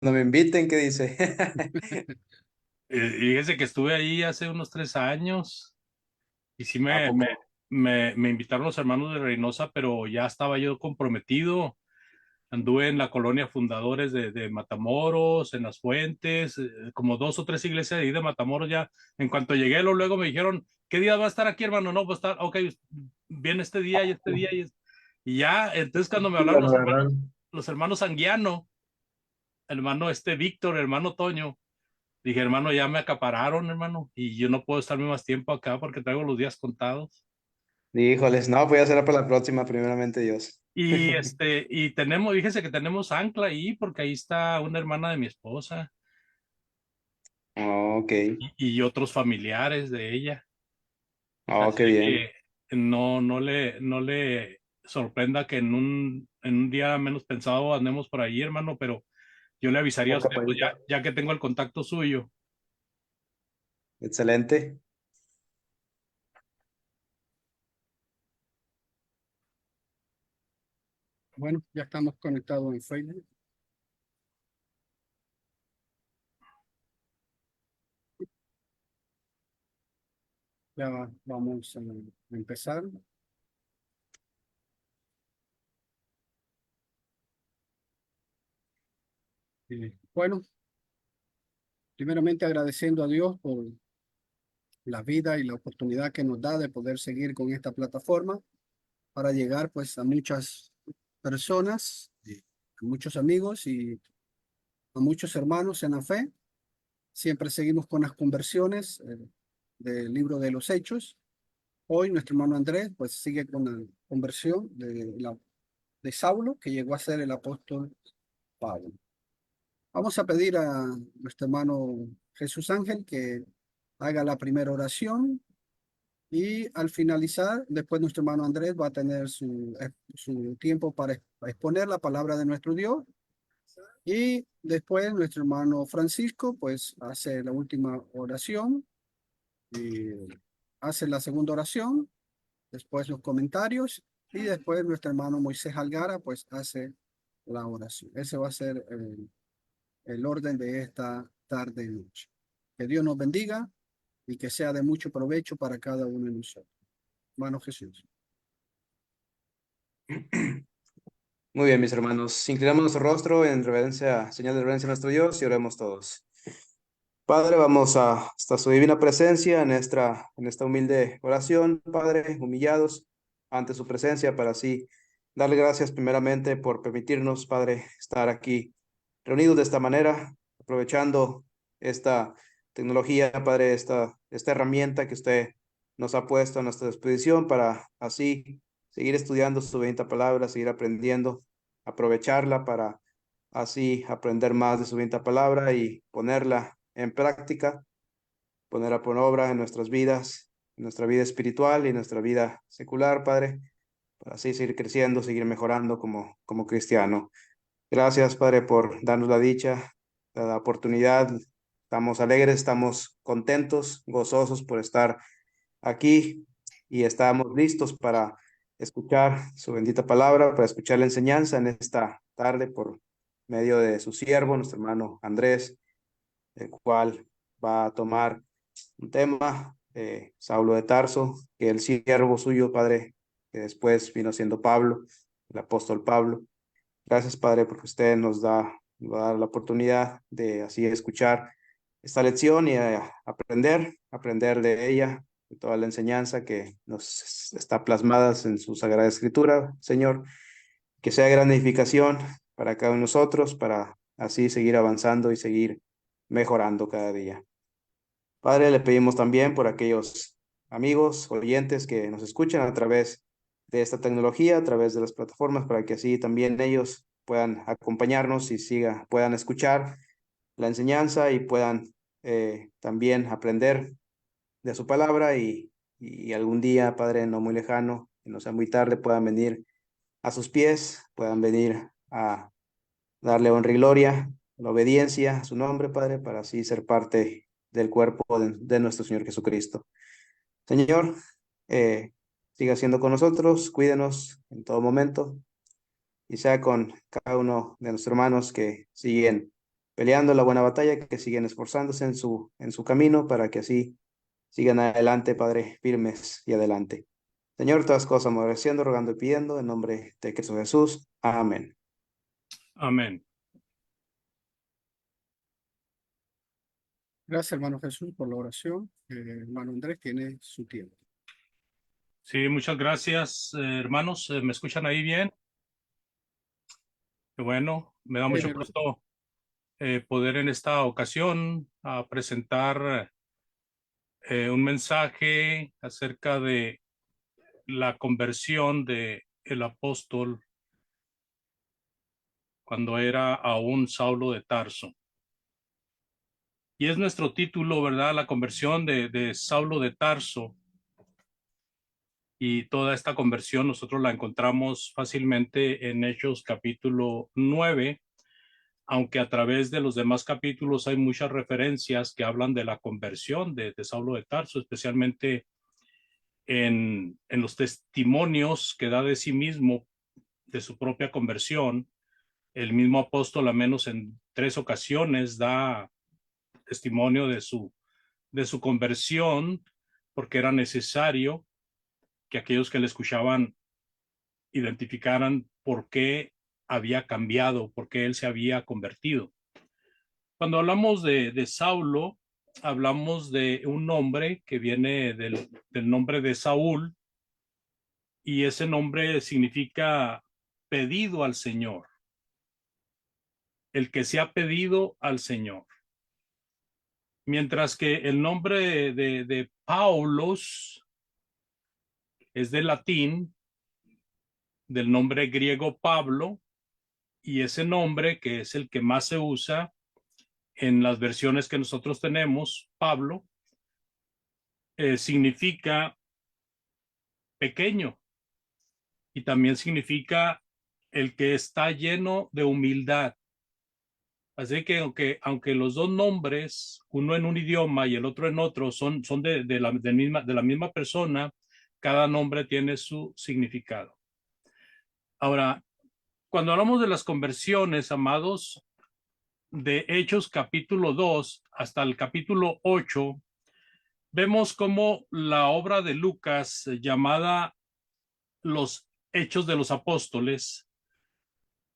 No me inviten, ¿qué dice? Fíjese que estuve ahí hace unos 3 años y sí ¿A poco? me invitaron los hermanos de Reynosa, pero ya estaba yo comprometido. Anduve en la colonia Fundadores de Matamoros, en Las Fuentes, como dos o tres iglesias ahí de Matamoros ya. En cuanto llegué, luego me dijeron, ¿qué día va a estar aquí, hermano? No, va a estar, ok, viene este día y este día. Y ya, entonces cuando me hablaron La verdad. los hermanos Anguiano, hermano Víctor, hermano Toño. Dije, hermano, ya me acapararon, hermano, y yo no puedo estarme más tiempo acá porque traigo los días contados. Híjoles, no, voy a hacer para la próxima, primeramente Dios. Y tenemos, fíjese que tenemos ancla ahí porque ahí está una hermana de mi esposa Oh, ok, y otros familiares de ella. oh, Así qué bien. que no le sorprenda que en un día menos pensado andemos por ahí, hermano, pero yo le avisaría a Una usted, pues capadita. ya que tengo el contacto suyo. Excelente. Bueno, ya estamos conectados en Facebook. Vamos a empezar. Bueno, primeramente agradeciendo a Dios por la vida y la oportunidad que nos da de poder seguir con esta plataforma para llegar pues a muchas personas, a muchos amigos y a muchos hermanos en la fe. Siempre seguimos con las conversiones del libro de los Hechos. Hoy nuestro hermano Andrés pues sigue con la conversión de Saulo, que llegó a ser el apóstol Pablo. Vamos a pedir a nuestro hermano Jesús Ángel que haga la primera oración y al finalizar, después nuestro hermano Andrés va a tener su tiempo para exponer la palabra de nuestro Dios y después nuestro hermano Francisco pues hace la última oración y hace la segunda oración, después los comentarios y después nuestro hermano Moisés Algara pues hace la oración. Ese va a ser el orden de esta tarde y noche. Que Dios nos bendiga y que sea de mucho provecho para cada uno de nosotros. Hermano Jesús. Muy bien, mis hermanos. Inclinamos nuestro rostro en reverencia, señal de reverencia a nuestro Dios y oremos todos. Padre, vamos hasta su divina presencia en esta humilde oración, Padre, humillados ante su presencia para así darle gracias primeramente por permitirnos, Padre, estar aquí reunidos de esta manera, aprovechando esta tecnología, Padre, esta herramienta que usted nos ha puesto a nuestra disposición para así seguir estudiando su bendita palabra, seguir aprendiendo, aprovecharla para así aprender más de su bendita palabra y ponerla en práctica, ponerla por obra en nuestras vidas, en nuestra vida espiritual y en nuestra vida secular, Padre, para así seguir creciendo, seguir mejorando como cristiano. Gracias, Padre, por darnos la dicha, la oportunidad. Estamos alegres, estamos contentos, gozosos por estar aquí y estamos listos para escuchar su bendita palabra, para escuchar la enseñanza en esta tarde por medio de su siervo, nuestro hermano Andrés, el cual va a tomar un tema, Saulo de Tarso, que el siervo suyo, Padre, que después vino siendo Pablo, el apóstol Pablo. Gracias, Padre, porque usted nos va a dar la oportunidad de así escuchar esta lección y aprender de ella, de toda la enseñanza que nos está plasmada en su Sagrada Escritura, Señor, que sea gran edificación para cada uno de nosotros, para así seguir avanzando y seguir mejorando cada día. Padre, le pedimos también por aquellos amigos, oyentes que nos escuchan a través de esta tecnología, a través de las plataformas, para que así también ellos puedan acompañarnos y puedan escuchar la enseñanza y puedan también aprender de su palabra y algún día, Padre, no muy lejano, que no sea muy tarde, puedan venir a sus pies, puedan venir a darle honra y gloria, la obediencia a su nombre, Padre, para así ser parte del cuerpo de nuestro Señor Jesucristo. Señor, eh, siga siendo con nosotros, cuídenos en todo momento y sea con cada uno de nuestros hermanos que siguen peleando la buena batalla, que siguen esforzándose en su camino para que así sigan adelante, Padre, firmes y adelante. Señor, todas cosas agradeciendo, rogando y pidiendo en nombre de Cristo Jesús. Amén. Amén. Gracias, hermano Jesús, por la oración. Hermano Andrés tiene su tiempo. Sí, muchas gracias, hermanos. ¿Me escuchan ahí bien? Qué bueno, me da mucho Hermano. gusto poder en esta ocasión presentar un mensaje acerca de la conversión de el apóstol cuando era aún Saulo de Tarso. Y es nuestro título, ¿verdad? La conversión de Saulo de Tarso. Y toda esta conversión nosotros la encontramos fácilmente en Hechos capítulo 9, aunque a través de los demás capítulos hay muchas referencias que hablan de la conversión de Saulo de Tarso, especialmente en los testimonios que da de sí mismo, de su propia conversión. El mismo apóstol, a menos en 3 ocasiones, da testimonio de su conversión, porque era necesario que aquellos que le escuchaban identificaran por qué había cambiado, por qué él se había convertido. Cuando hablamos de Saulo, hablamos de un nombre que viene del nombre de Saúl, y ese nombre significa pedido al Señor, el que se ha pedido al Señor. Mientras que el nombre de Paulos es de latín, del nombre griego Pablo, y ese nombre, que es el que más se usa en las versiones que nosotros tenemos, Pablo, significa pequeño, y también significa el que está lleno de humildad. Así que aunque los dos nombres, uno en un idioma y el otro en otro, son de la misma persona, cada nombre tiene su significado. Ahora, cuando hablamos de las conversiones, amados, de Hechos capítulo 2 hasta el capítulo 8, vemos cómo la obra de Lucas, llamada Los Hechos de los Apóstoles,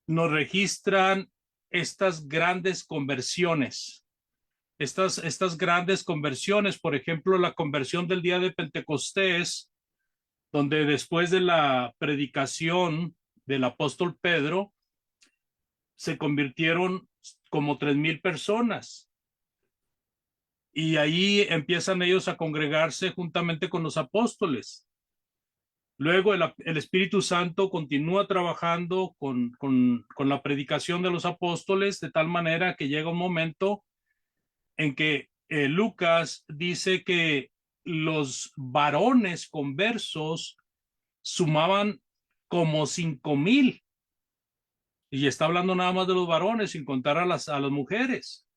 nos registran estas grandes conversiones. Estas grandes conversiones, por ejemplo, la conversión del día de Pentecostés, donde después de la predicación del apóstol Pedro, se convirtieron como 3,000 personas. Y ahí empiezan ellos a congregarse juntamente con los apóstoles. Luego el Espíritu Santo continúa trabajando con la predicación de los apóstoles, de tal manera que llega un momento en que Lucas dice que los varones conversos sumaban como 5,000. Y está hablando nada más de los varones, sin contar a las mujeres.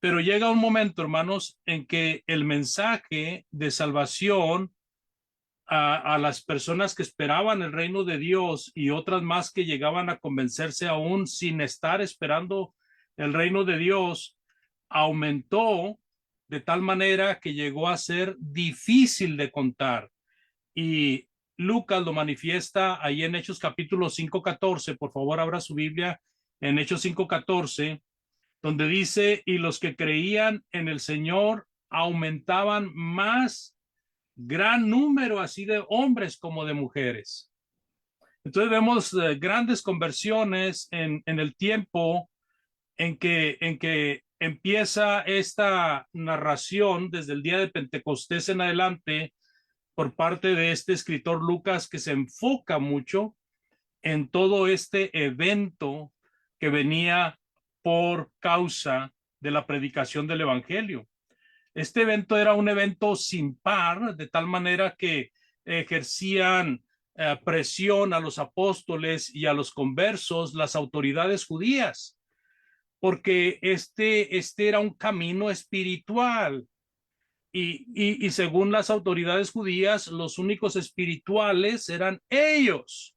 Pero llega un momento, hermanos, en que el mensaje de salvación a las personas que esperaban el reino de Dios y otras más que llegaban a convencerse aún sin estar esperando el reino de Dios, aumentó de tal manera que llegó a ser difícil de contar. Y Lucas lo manifiesta ahí en Hechos capítulo 5:14. Por favor, abra su Biblia en Hechos 5:14, donde dice: y los que creían en el Señor aumentaban más, gran número así de hombres como de mujeres. Entonces vemos grandes conversiones en el tiempo en que empieza esta narración desde el día de Pentecostés en adelante por parte de este escritor Lucas, que se enfoca mucho en todo este evento que venía por causa de la predicación del evangelio. Este evento era un evento sin par, de tal manera que ejercían presión a los apóstoles y a los conversos las autoridades judías, porque este era un camino espiritual. Y según las autoridades judías, los únicos espirituales eran ellos.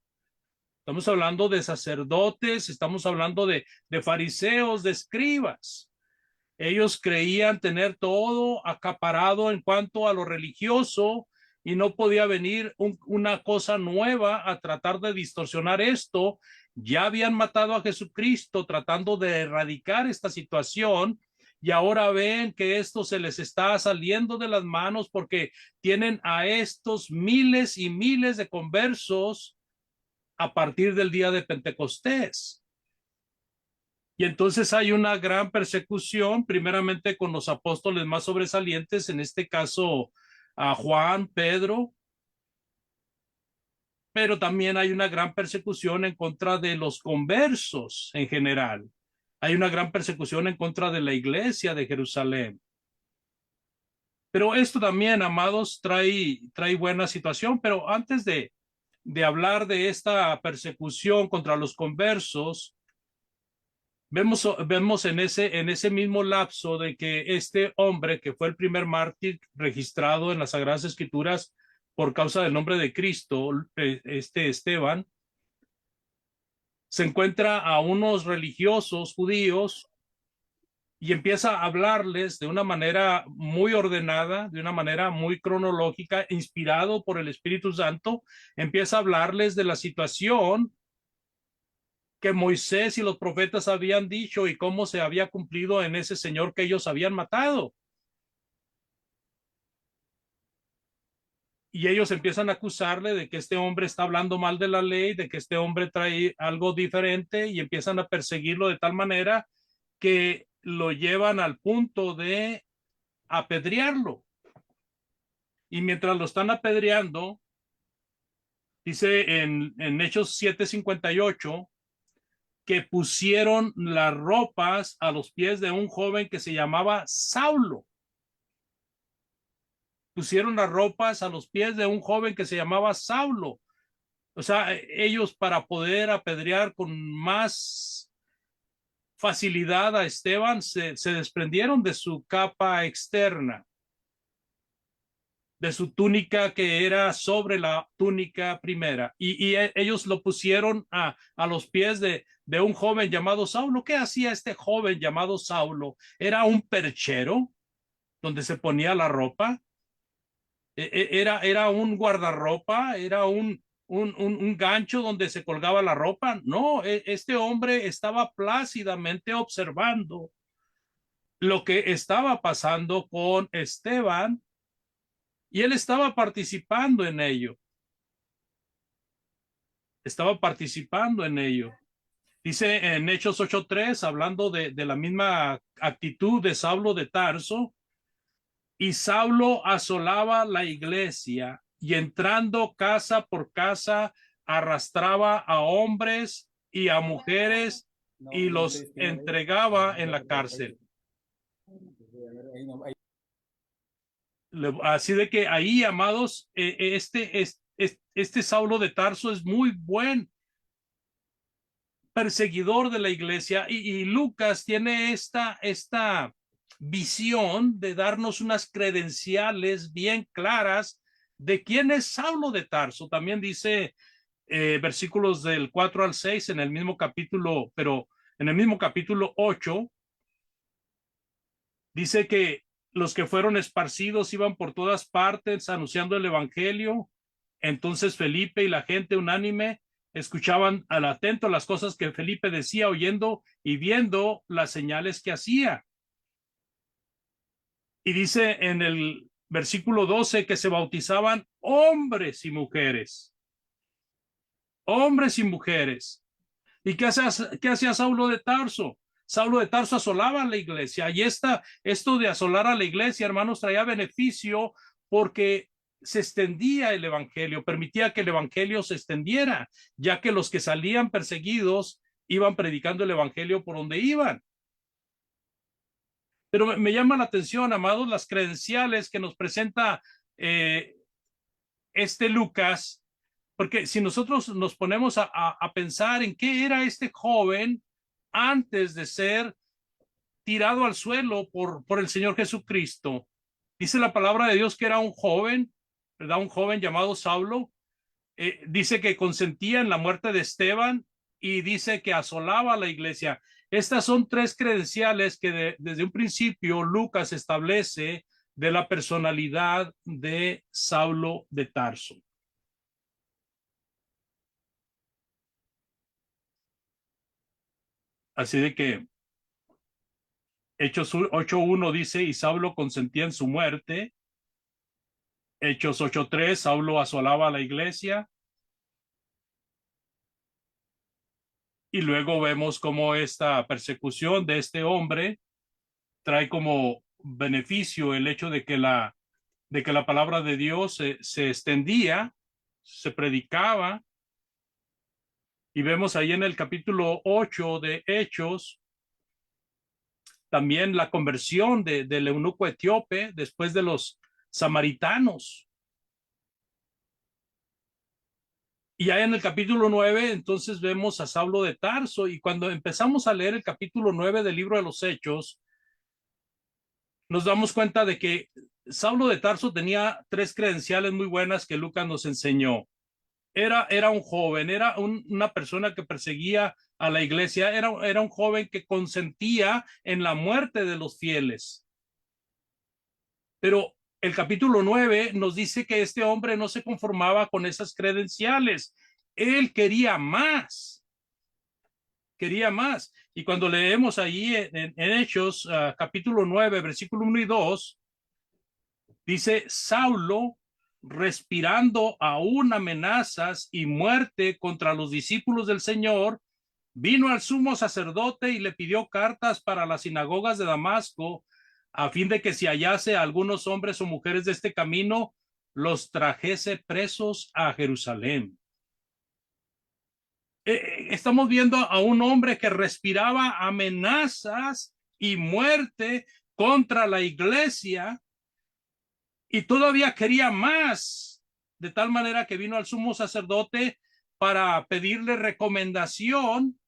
Estamos hablando de sacerdotes, estamos hablando de fariseos, de escribas. Ellos creían tener todo acaparado en cuanto a lo religioso y no podía venir una cosa nueva a tratar de distorsionar esto. Ya habían matado a Jesucristo tratando de erradicar esta situación y ahora ven que esto se les está saliendo de las manos porque tienen a estos miles y miles de conversos a partir del día de Pentecostés. Y entonces hay una gran persecución, primeramente con los apóstoles más sobresalientes, en este caso a Juan, Pedro, pero también hay una gran persecución en contra de los conversos en general. Hay una gran persecución en contra de la iglesia de Jerusalén. Pero esto también, amados, trae buena situación. Pero antes de hablar de esta persecución contra los conversos, vemos en ese mismo lapso de que este hombre, que fue el primer mártir registrado en las Sagradas Escrituras por causa del nombre de Cristo, este Esteban, se encuentra a unos religiosos judíos y empieza a hablarles de una manera muy ordenada, de una manera muy cronológica, inspirado por el Espíritu Santo, empieza a hablarles de la situación que Moisés y los profetas habían dicho y cómo se había cumplido en ese señor que ellos habían matado. Y ellos empiezan a acusarle de que este hombre está hablando mal de la ley, de que este hombre trae algo diferente y empiezan a perseguirlo de tal manera que lo llevan al punto de apedrearlo. Y mientras lo están apedreando, dice en Hechos 7:58, que pusieron las ropas a los pies de un joven que se llamaba Saulo. Pusieron las ropas a los pies de un joven que se llamaba Saulo. O sea, ellos para poder apedrear con más facilidad a Esteban se desprendieron de su capa externa, de su túnica que era sobre la túnica primera, y ellos lo pusieron a los pies de un joven llamado Saulo. ¿Qué hacía este joven llamado Saulo? Era un perchero donde se ponía la ropa, era un guardarropa, era un gancho donde se colgaba la ropa. No, este hombre estaba plácidamente observando lo que estaba pasando con Esteban y él estaba participando en ello. Estaba participando en ello. Dice en Hechos 8:3, hablando de la misma actitud de Saulo de Tarso, y Saulo asolaba la iglesia y entrando casa por casa arrastraba a hombres y a mujeres y los entregaba en la cárcel. Así de que ahí, amados, este Saulo de Tarso es muy buen perseguidor de la iglesia y Lucas tiene esta visión de darnos unas credenciales bien claras de quién es Saulo de Tarso. También dice versículos del 4 al 6 en el mismo capítulo, pero en el mismo capítulo 8, dice que los que fueron esparcidos iban por todas partes anunciando el evangelio. Entonces Felipe y la gente unánime escuchaban al atento las cosas que Felipe decía, oyendo y viendo las señales que hacía. Y dice en el versículo 12 que se bautizaban hombres y mujeres. Hombres y mujeres. ¿Y qué hacía Saulo de Tarso? Saulo de Tarso asolaba a la iglesia y esto de asolar a la iglesia, hermanos, traía beneficio porque se extendía el evangelio, permitía que el evangelio se extendiera, ya que los que salían perseguidos iban predicando el evangelio por donde iban. Pero me llama la atención, amados, las credenciales que nos presenta este Lucas, porque si nosotros nos ponemos a pensar en qué era este joven antes de ser tirado al suelo por el Señor Jesucristo, dice la palabra de Dios que era un joven, ¿verdad? Un joven llamado Saulo, Dice que consentía en la muerte de Esteban y dice que asolaba a la iglesia. Estas son tres credenciales que desde un principio Lucas establece de la personalidad de Saulo de Tarso. Así de que Hechos 8:1 dice, y Saulo consentía en su muerte. Hechos 8:3, Saulo asolaba a la iglesia. Y luego vemos cómo esta persecución de este hombre trae como beneficio el hecho de que la palabra de Dios se extendía, se predicaba. Y vemos ahí en el capítulo 8 de Hechos también la conversión del eunuco etíope después de los samaritanos. Y ahí en el capítulo 9, entonces vemos a Saulo de Tarso, y cuando empezamos a leer el capítulo 9 del libro de los Hechos, nos damos cuenta de que Saulo de Tarso tenía tres credenciales muy buenas que Lucas nos enseñó. Era un joven, era una persona que perseguía a la iglesia, era un joven que consentía en la muerte de los fieles. Pero el capítulo 9 nos dice que este hombre no se conformaba con esas credenciales. Él quería más. Quería más. Y cuando leemos ahí en Hechos, capítulo 9, versículo 1 y 2, dice, Saulo, respirando aún amenazas y muerte contra los discípulos del Señor, vino al sumo sacerdote y le pidió cartas para las sinagogas de Damasco, a fin de que si hallase a algunos hombres o mujeres de este camino, los trajese presos a Jerusalén. Estamos viendo a un hombre que respiraba amenazas y muerte contra la iglesia y todavía quería más, de tal manera que vino al sumo sacerdote para pedirle recomendación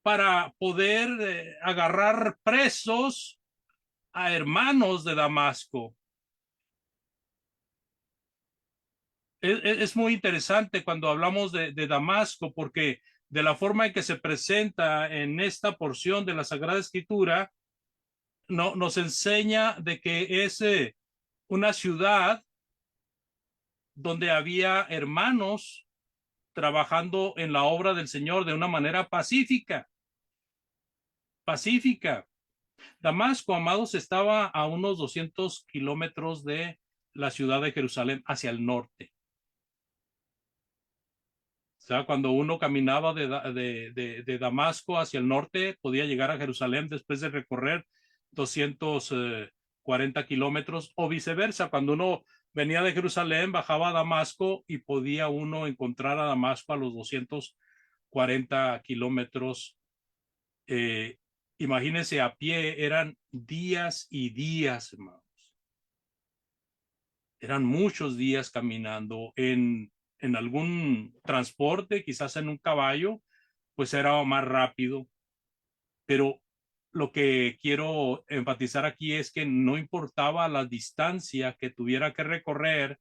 para poder agarrar presos a hermanos de Damasco. Es muy interesante cuando hablamos de Damasco, porque de la forma en que se presenta en esta porción de la Sagrada Escritura, nos enseña de que es una ciudad donde había hermanos trabajando en la obra del Señor de una manera pacífica. Pacífica. Damasco, amados, estaba a unos 200 kilómetros de la ciudad de Jerusalén hacia el norte. O sea, cuando uno caminaba de Damasco hacia el norte, podía llegar a Jerusalén después de recorrer 240 kilómetros, o viceversa. Cuando uno venía de Jerusalén, bajaba a Damasco y podía uno encontrar a Damasco a los 240 kilómetros. Imagínense, a pie eran días y días, hermanos. Eran muchos días caminando en algún transporte, quizás en un caballo, pues era más rápido. Pero lo que quiero enfatizar aquí es que no importaba la distancia que tuviera que recorrer,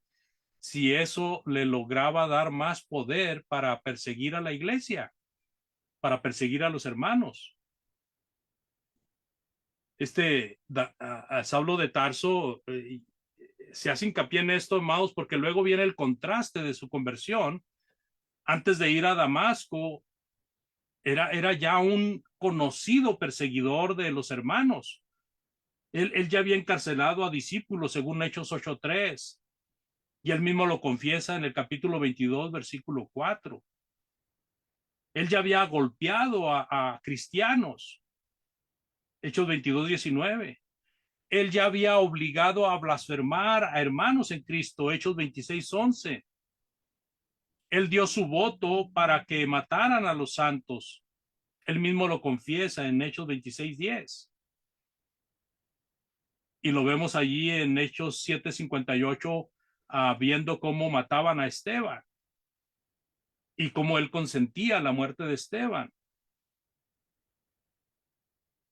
si eso le lograba dar más poder para perseguir a la iglesia, para perseguir a los hermanos. A Saulo de Tarso se hace hincapié en esto, amados, porque luego viene el contraste de su conversión. Antes de ir a Damasco, era ya un conocido perseguidor de los hermanos. Él ya había encarcelado a discípulos, según Hechos 8:3, y él mismo lo confiesa en el capítulo 22, versículo 4. Él ya había golpeado a cristianos, Hechos 22:19. Él ya había obligado a blasfemar a hermanos en Cristo, Hechos 26:11. Él dio su voto para que mataran a los santos. Él mismo lo confiesa en Hechos 26:10. Y lo vemos allí en Hechos 7:58, viendo cómo mataban a Esteban y cómo él consentía la muerte de Esteban.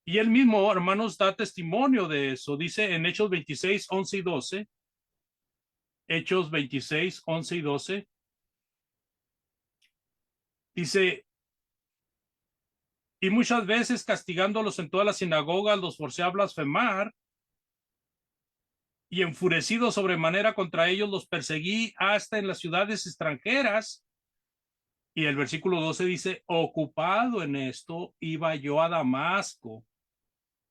Y él mismo, hermanos, da testimonio de eso. Dice en Hechos 26:11 y 12, Hechos 26:11 y 12, Dice, y muchas veces castigándolos en todas las sinagogas, los forcé a blasfemar, y enfurecido sobremanera contra ellos, los perseguí hasta en las ciudades extranjeras. Y el versículo 12 dice, ocupado en esto, iba yo a Damasco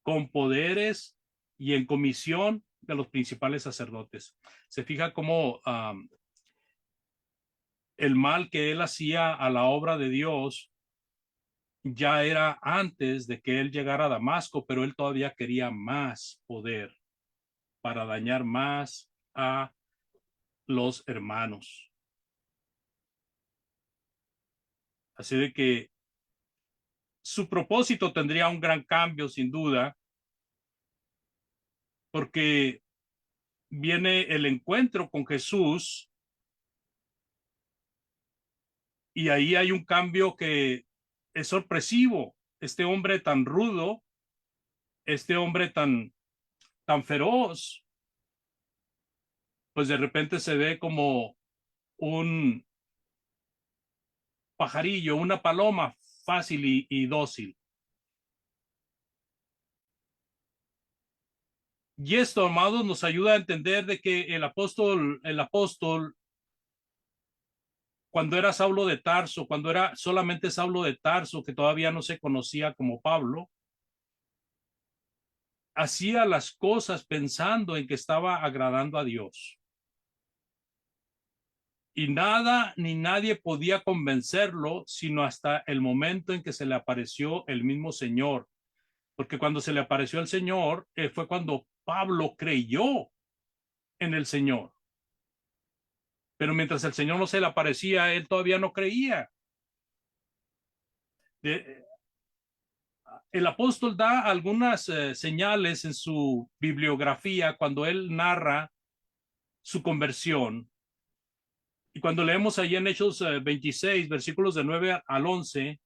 con poderes y en comisión de los principales sacerdotes. Se fija cómo el mal que él hacía a la obra de Dios ya era antes de que él llegara a Damasco, pero él todavía quería más poder para dañar más a los hermanos. Así de que su propósito tendría un gran cambio, sin duda, porque viene el encuentro con Jesús y ahí hay un cambio que es sorpresivo. Este hombre tan rudo, este hombre tan feroz, pues de repente se ve como un pajarillo, una paloma fácil y dócil. Y esto, amados, nos ayuda a entender de que el apóstol, cuando era Saulo de Tarso, cuando era solamente Saulo de Tarso, que todavía no se conocía como Pablo, hacía las cosas pensando en que estaba agradando a Dios. Y nada ni nadie podía convencerlo, sino hasta el momento en que se le apareció el mismo Señor. Porque cuando se le apareció el Señor, fue cuando Pablo creyó en el Señor. Pero mientras el Señor no se le aparecía, él todavía no creía. El apóstol da algunas señales en su bibliografía cuando él narra su conversión. Y cuando leemos ahí en Hechos 26, versículos de 9 al 11,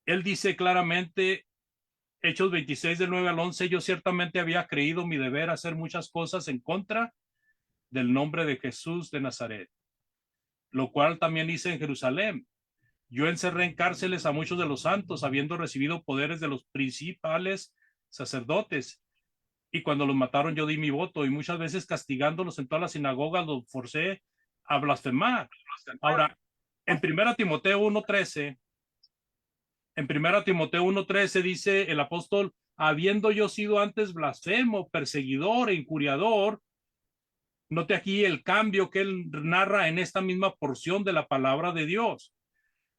él dice claramente, Hechos 26 de 9 al 11, yo ciertamente había creído mi deber hacer muchas cosas en contra del nombre de Jesús de Nazaret, lo cual también hice en Jerusalén. Yo encerré en cárceles a muchos de los santos, habiendo recibido poderes de los principales sacerdotes. Y cuando los mataron, yo di mi voto, y muchas veces castigándolos en todas las sinagogas, los forcé a blasfemar. Ahora, en primera Timoteo 1:13, dice el apóstol, habiendo yo sido antes blasfemo, perseguidor e injuriador. Note aquí el cambio que él narra en esta misma porción de la palabra de Dios.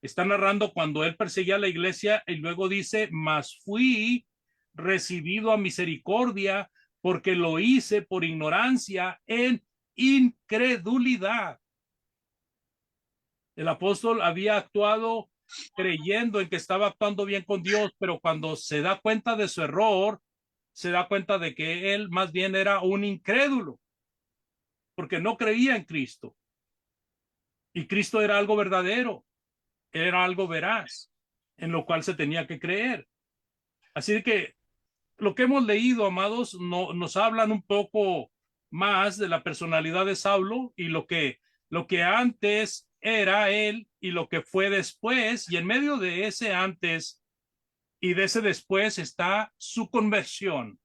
Está narrando cuando él perseguía a la iglesia y luego dice, mas fui recibido a misericordia porque lo hice por ignorancia en incredulidad. El apóstol había actuado creyendo en que estaba actuando bien con Dios, pero cuando se da cuenta de su error, se da cuenta de que él más bien era un incrédulo, porque no creía en Cristo. Y Cristo era algo verdadero, era algo veraz, en lo cual se tenía que creer. Así que lo que hemos leído, amados, nos hablan un poco más de la personalidad de Saulo y lo que antes era él y lo que fue después. Y en medio de ese antes y de ese después está su conversión.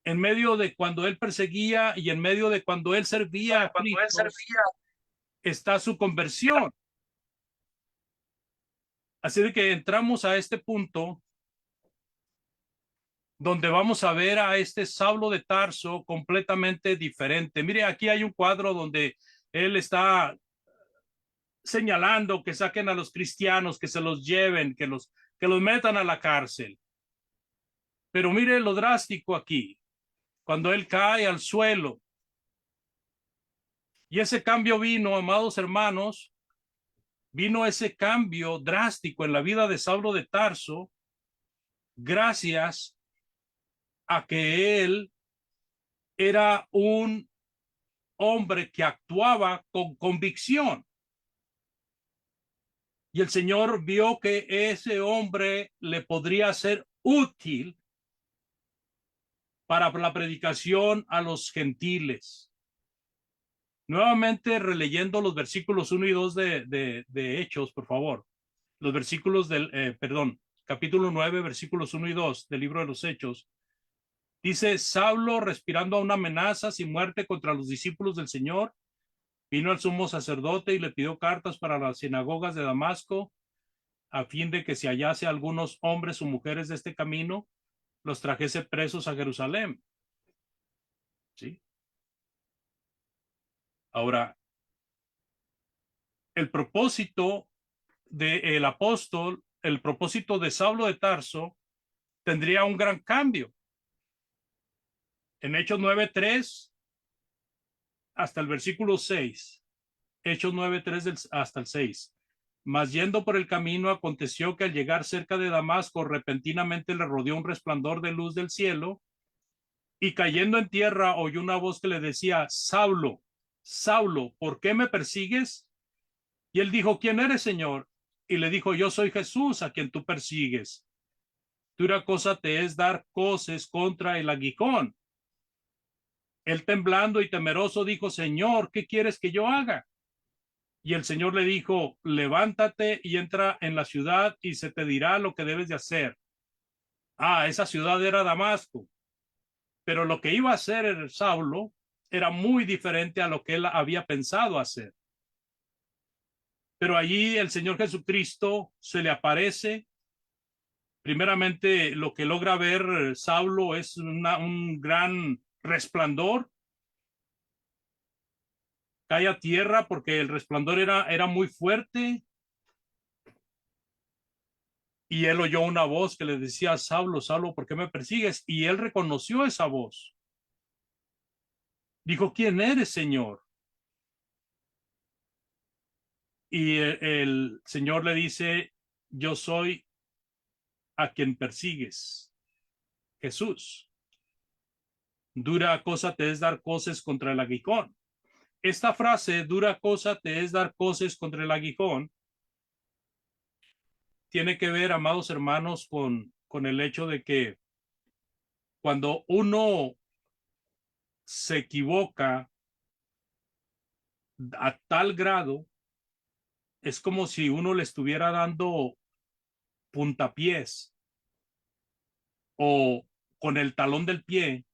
En medio de cuando él perseguía y en medio de cuando él servía a Cristo, está su conversión. Así de que entramos a este punto donde vamos a ver a este Saulo de Tarso completamente diferente. Mire, aquí hay un cuadro donde él está señalando que saquen a los cristianos, que se los lleven, que los metan a la cárcel. Pero mire lo drástico aquí, cuando él cae al suelo. Y ese cambio vino, amados hermanos, vino ese cambio drástico en la vida de Saulo de Tarso, gracias a que él era un hombre que actuaba con convicción. Y el Señor vio que ese hombre le podría ser útil para la predicación a los gentiles. Nuevamente releyendo los versículos 1 y 2 de Hechos, por favor. Los versículos capítulo 9, versículos 1 y 2 del libro de los Hechos. Dice: Saulo, respirando aún amenazas y muerte contra los discípulos del Señor, vino al sumo sacerdote y le pidió cartas para las sinagogas de Damasco, a fin de que si hallase algunos hombres o mujeres de este camino, los trajese presos a Jerusalén. ¿Sí? Ahora, el propósito del apóstol, el propósito de Saulo de Tarso, tendría un gran cambio. En Hechos 9:3 hasta el versículo 6. Hechos 9:3 hasta el 6. Mas yendo por el camino, aconteció que al llegar cerca de Damasco, repentinamente le rodeó un resplandor de luz del cielo, y cayendo en tierra oyó una voz que le decía: Saulo, Saulo, ¿por qué me persigues? Y él dijo: ¿Quién eres, Señor? Y le dijo: Yo soy Jesús, a quien tú persigues. Dura cosa te es dar coces contra el aguijón. Él, temblando y temeroso, dijo: Señor, ¿qué quieres que yo haga? Y el Señor le dijo: levántate y entra en la ciudad y se te dirá lo que debes de hacer. Esa ciudad era Damasco, pero lo que iba a hacer el Saulo era muy diferente a lo que él había pensado hacer. Pero allí el Señor Jesucristo se le aparece. Primeramente, lo que logra ver Saulo es un gran resplandor. Cae a tierra porque el resplandor era muy fuerte. Y él oyó una voz que le decía: Saulo, Saulo, ¿por qué me persigues? Y él reconoció esa voz. Dijo: ¿Quién eres, Señor? Y el Señor le dice: yo soy a quien persigues, Jesús. Dura cosa te es dar coces contra el aguijón. Esta frase, dura cosa te es dar coces contra el aguijón, tiene que ver, amados hermanos, con el hecho de que cuando uno se equivoca a tal grado, es como si uno le estuviera dando puntapiés o con el talón del pie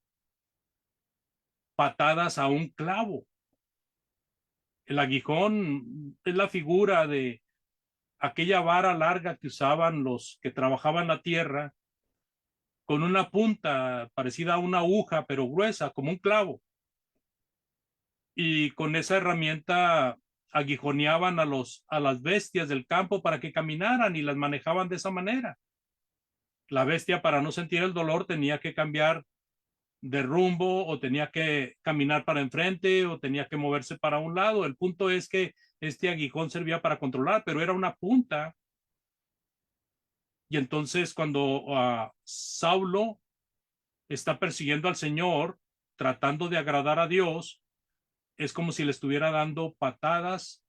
patadas a un clavo. El aguijón es la figura de aquella vara larga que usaban los que trabajaban la tierra, con una punta parecida a una aguja, pero gruesa, como un clavo. Y con esa herramienta aguijoneaban a las bestias del campo para que caminaran, y las manejaban de esa manera. La bestia, para no sentir el dolor, tenía que cambiar de rumbo, o tenía que caminar para enfrente, o tenía que moverse para un lado. El punto es que este aguijón servía para controlar, pero era una punta. Y entonces cuando Saulo está persiguiendo al Señor, tratando de agradar a Dios, es como si le estuviera dando patadas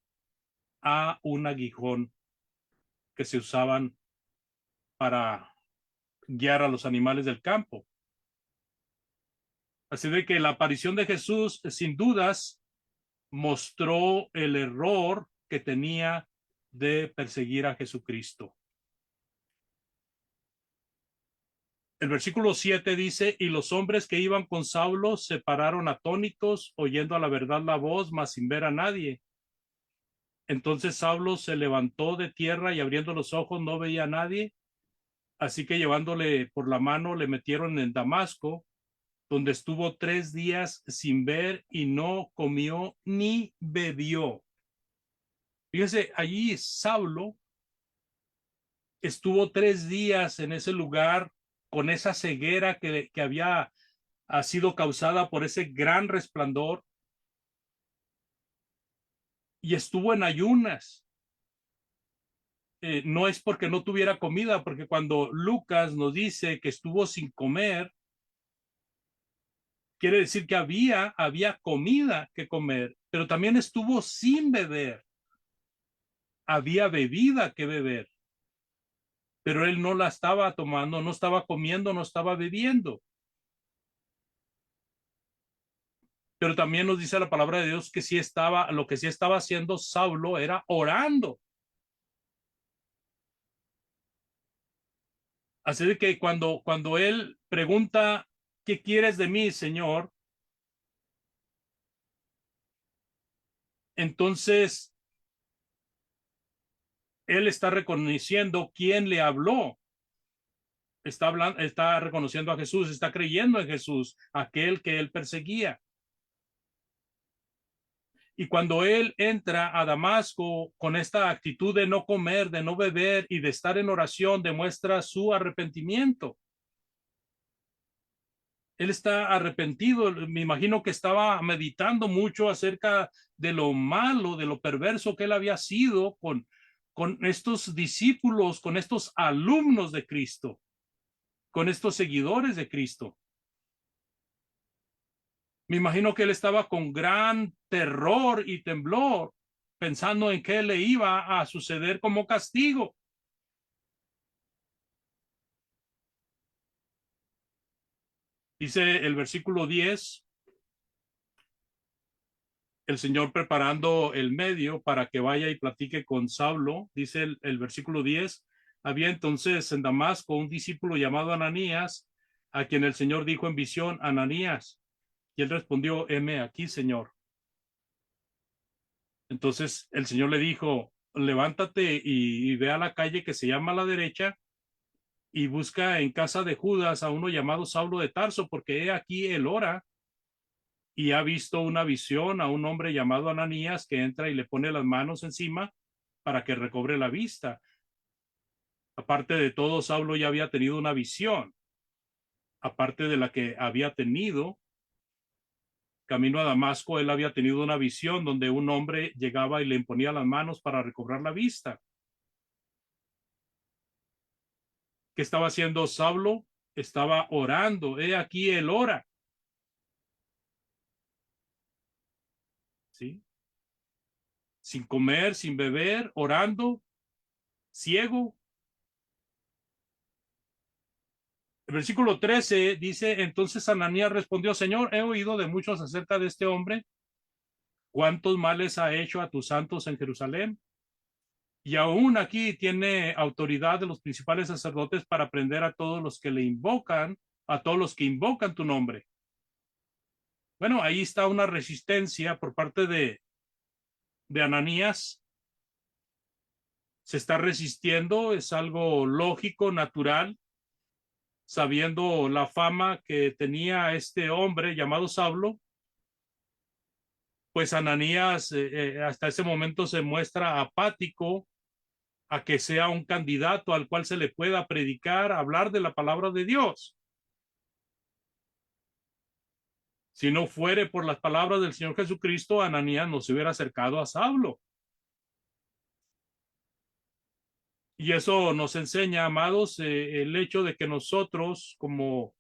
a un aguijón que se usaban para guiar a los animales del campo. Así de que la aparición de Jesús, sin dudas, mostró el error que tenía de perseguir a Jesucristo. El versículo 7 dice: y los hombres que iban con Saulo se pararon atónitos, oyendo a la verdad la voz, mas sin ver a nadie. Entonces Saulo se levantó de tierra y abriendo los ojos no veía a nadie. Así que llevándole por la mano le metieron en Damasco, donde estuvo 3 días sin ver y no comió ni bebió. Fíjese, allí Saulo estuvo 3 días en ese lugar con esa ceguera que había sido causada por ese gran resplandor, y estuvo en ayunas. No es porque no tuviera comida, porque cuando Lucas nos dice que estuvo sin comer, quiere decir que había comida que comer, pero también estuvo sin beber. Había bebida que beber, pero él no la estaba tomando, no estaba comiendo, no estaba bebiendo. Pero también nos dice la palabra de Dios que lo que sí estaba haciendo Saulo era orando. Así de que cuando él pregunta, ¿qué quieres de mí, Señor? Entonces, él está reconociendo quién le habló. Está reconociendo a Jesús, está creyendo en Jesús, aquel que él perseguía. Y cuando él entra a Damasco con esta actitud de no comer, de no beber y de estar en oración, demuestra su arrepentimiento. Él está arrepentido. Me imagino que estaba meditando mucho acerca de lo malo, de lo perverso que él había sido con estos discípulos, con estos alumnos de Cristo, con estos seguidores de Cristo. Me imagino que él estaba con gran terror y temblor, pensando en qué le iba a suceder como castigo. Dice el versículo 10, el Señor preparando el medio para que vaya y platique con Saulo. Dice el versículo 10, había entonces en Damasco un discípulo llamado Ananías, a quien el Señor dijo en visión, Ananías. Y él respondió, heme aquí, Señor. Entonces el Señor le dijo, levántate y ve a la calle que se llama a la derecha y busca en casa de Judas a uno llamado Saulo de Tarso, porque he aquí él ora y ha visto una visión a un hombre llamado Ananías que entra y le pone las manos encima para que recobre la vista. Aparte de todo, Saulo ya había tenido una visión, aparte de la que había tenido camino a Damasco. Él había tenido una visión donde un hombre llegaba y le imponía las manos para recobrar la vista. ¿Qué estaba haciendo Saulo? Estaba orando. He aquí él ora. ¿Sí? Sin comer, sin beber, orando, ciego. El versículo 13 dice, entonces Ananías respondió, Señor, he oído de muchos acerca de este hombre, cuántos males ha hecho a tus santos en Jerusalén. Y aún aquí tiene autoridad de los principales sacerdotes para prender a todos los que le invocan, a todos los que invocan tu nombre. Bueno, ahí está una resistencia por parte de Ananías. Se está resistiendo, es algo lógico, natural, sabiendo la fama que tenía este hombre llamado Saulo. Pues Ananías hasta ese momento se muestra apático a que sea un candidato al cual se le pueda predicar, hablar de la palabra de Dios. Si no fuere por las palabras del Señor Jesucristo, Ananías no se hubiera acercado a Saulo. Y eso nos enseña, amados, el hecho de que nosotros como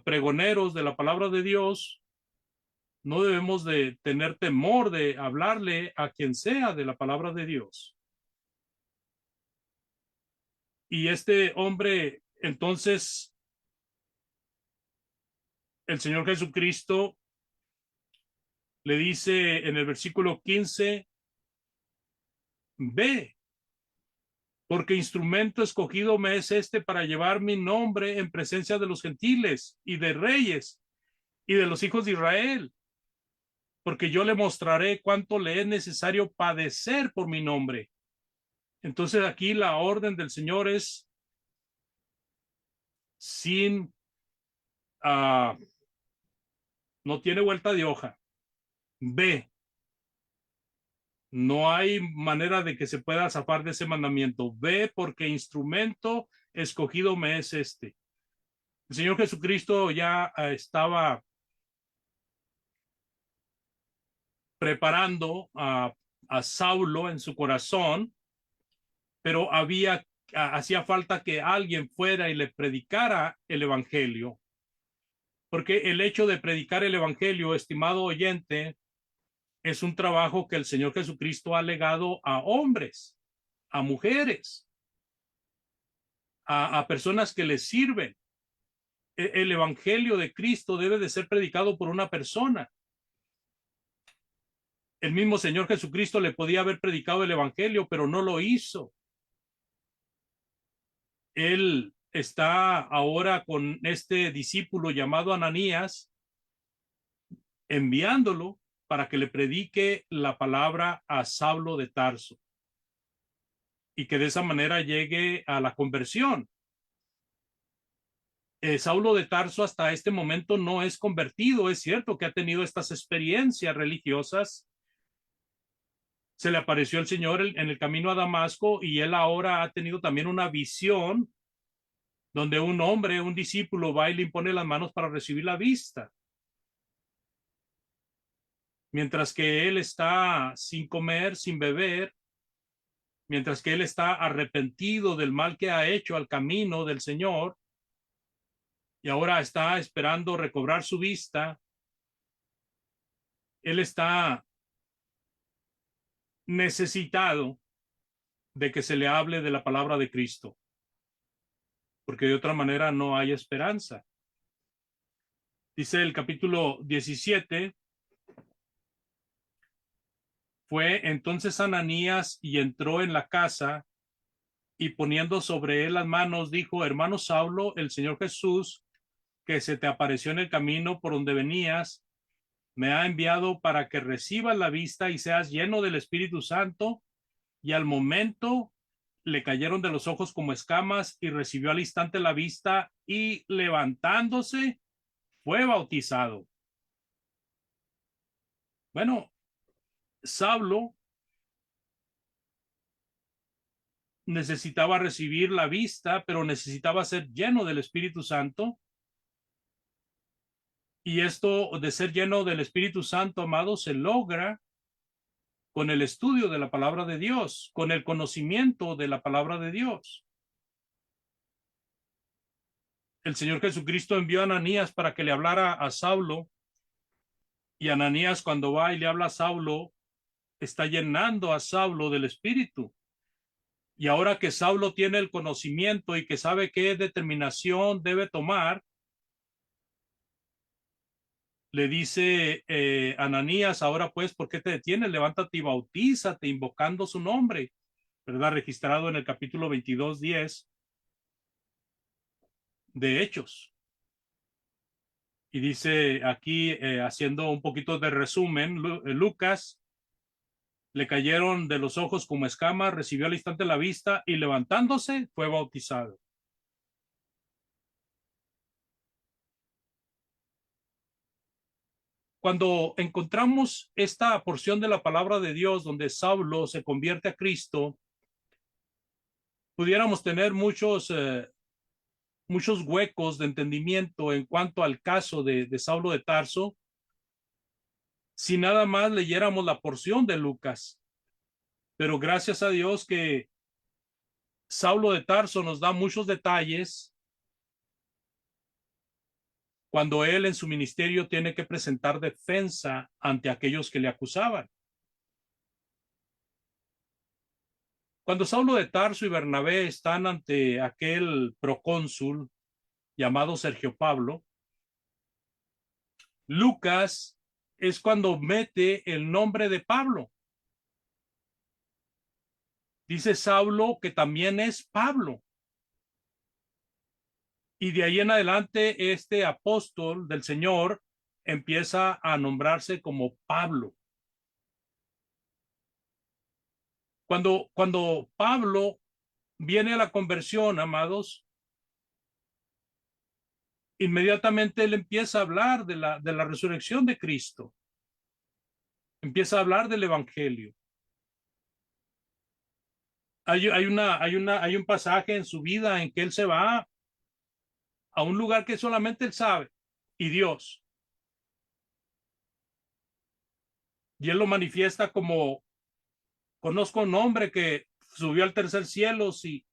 pregoneros de la palabra de Dios no debemos de tener temor de hablarle a quien sea de la palabra de Dios. Y este hombre, entonces, el Señor Jesucristo le dice en el versículo 15, ve, porque instrumento escogido me es este para llevar mi nombre en presencia de los gentiles y de reyes y de los hijos de Israel, porque yo le mostraré cuánto le es necesario padecer por mi nombre. Entonces aquí la orden del Señor es sin, no tiene vuelta de hoja. Ve. No hay manera de que se pueda zafar de ese mandamiento. Ve, porque instrumento escogido me es este. El Señor Jesucristo ya estaba preparando a Saulo en su corazón, pero hacía falta que alguien fuera y le predicara el evangelio. Porque el hecho de predicar el evangelio, estimado oyente, es un trabajo que el Señor Jesucristo ha legado a hombres, a mujeres, a personas que les sirven. El evangelio de Cristo debe de ser predicado por una persona. El mismo Señor Jesucristo le podía haber predicado el evangelio, pero no lo hizo. Él está ahora con este discípulo llamado Ananías, enviándolo para que le predique la palabra a Saulo de Tarso y que de esa manera llegue a la conversión. Saulo de Tarso hasta este momento no es convertido. Es cierto que ha tenido estas experiencias religiosas. Se le apareció el Señor en el camino a Damasco y él ahora ha tenido también una visión donde un hombre, un discípulo, va y le impone las manos para recibir la vista. Mientras que él está sin comer, sin beber, mientras que él está arrepentido del mal que ha hecho al camino del Señor y ahora está esperando recobrar su vista, él está necesitado de que se le hable de la palabra de Cristo, porque de otra manera no hay esperanza. Dice el capítulo 17, fue entonces Ananías y entró en la casa y poniendo sobre él las manos dijo: hermano Saulo, el Señor Jesús, que se te apareció en el camino por donde venías, me ha enviado para que recibas la vista y seas lleno del Espíritu Santo. Y al momento le cayeron de los ojos como escamas y recibió al instante la vista y levantándose fue bautizado. Bueno, Saulo necesitaba recibir la vista, pero necesitaba ser lleno del Espíritu Santo. Y esto de ser lleno del Espíritu Santo, amado, se logra con el estudio de la palabra de Dios, con el conocimiento de la palabra de Dios. El Señor Jesucristo envió a Ananías para que le hablara a Saulo, y Ananías, cuando va y le habla a Saulo, está llenando a Saulo del Espíritu. Y ahora que Saulo tiene el conocimiento y que sabe qué determinación debe tomar, le dice Ananías: ahora pues, ¿por qué te detienes? Levántate y bautízate invocando su nombre, ¿verdad? Registrado en el capítulo 22:10 de Hechos. Y dice aquí, haciendo un poquito de resumen, Lucas: le cayeron de los ojos como escamas, recibió al instante la vista y levantándose fue bautizado. Cuando encontramos esta porción de la palabra de Dios donde Saulo se convierte a Cristo, pudiéramos tener muchos huecos de entendimiento en cuanto al caso de Saulo de Tarso, si nada más leyéramos la porción de Lucas. Pero gracias a Dios que Saulo de Tarso nos da muchos detalles cuando él en su ministerio tiene que presentar defensa ante aquellos que le acusaban. Cuando Saulo de Tarso y Bernabé están ante aquel procónsul llamado Sergio Pablo, Lucas es cuando mete el nombre de Pablo. Dice Saulo que también es Pablo. Y de ahí en adelante este apóstol del Señor empieza a nombrarse como Pablo. Cuando Pablo viene a la conversión, amados, inmediatamente él empieza a hablar de la resurrección de Cristo. Empieza a hablar del evangelio. Hay un pasaje en su vida en que él se va a un lugar que solamente él sabe, y Dios. Y él lo manifiesta como: conozco un hombre que subió al tercer cielo, si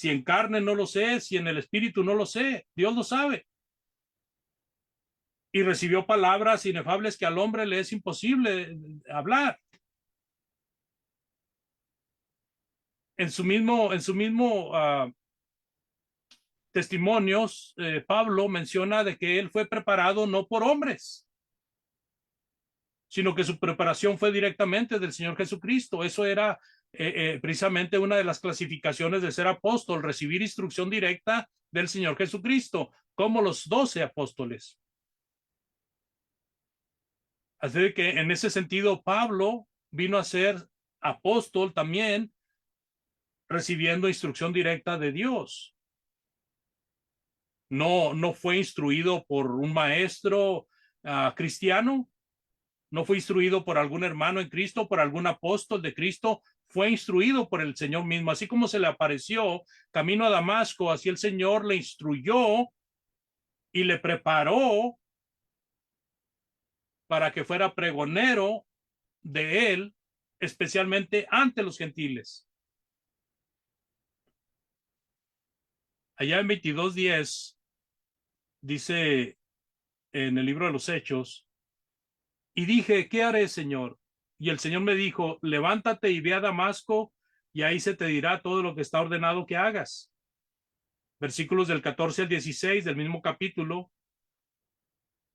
en carne no lo sé, si en el espíritu no lo sé, Dios lo sabe. Y recibió palabras inefables que al hombre le es imposible hablar. En su mismo testimonios, Pablo menciona de que él fue preparado no por hombres, sino que su preparación fue directamente del Señor Jesucristo. Eso era precisamente una de las clasificaciones de ser apóstol, recibir instrucción directa del Señor Jesucristo, como los 12 apóstoles. Así que en ese sentido, Pablo vino a ser apóstol también, recibiendo instrucción directa de Dios. No fue instruido por un maestro cristiano, no fue instruido por algún hermano en Cristo, por algún apóstol de Cristo, fue instruido por el Señor mismo. Así como se le apareció camino a Damasco, así el Señor le instruyó y le preparó para que fuera pregonero de él, especialmente ante los gentiles. Allá en 22:10 dice en el libro de los Hechos, y dije, ¿qué haré, Señor? Y el Señor me dijo, levántate y ve a Damasco, y ahí se te dirá todo lo que está ordenado que hagas. Versículos del 14 al 16 del mismo capítulo.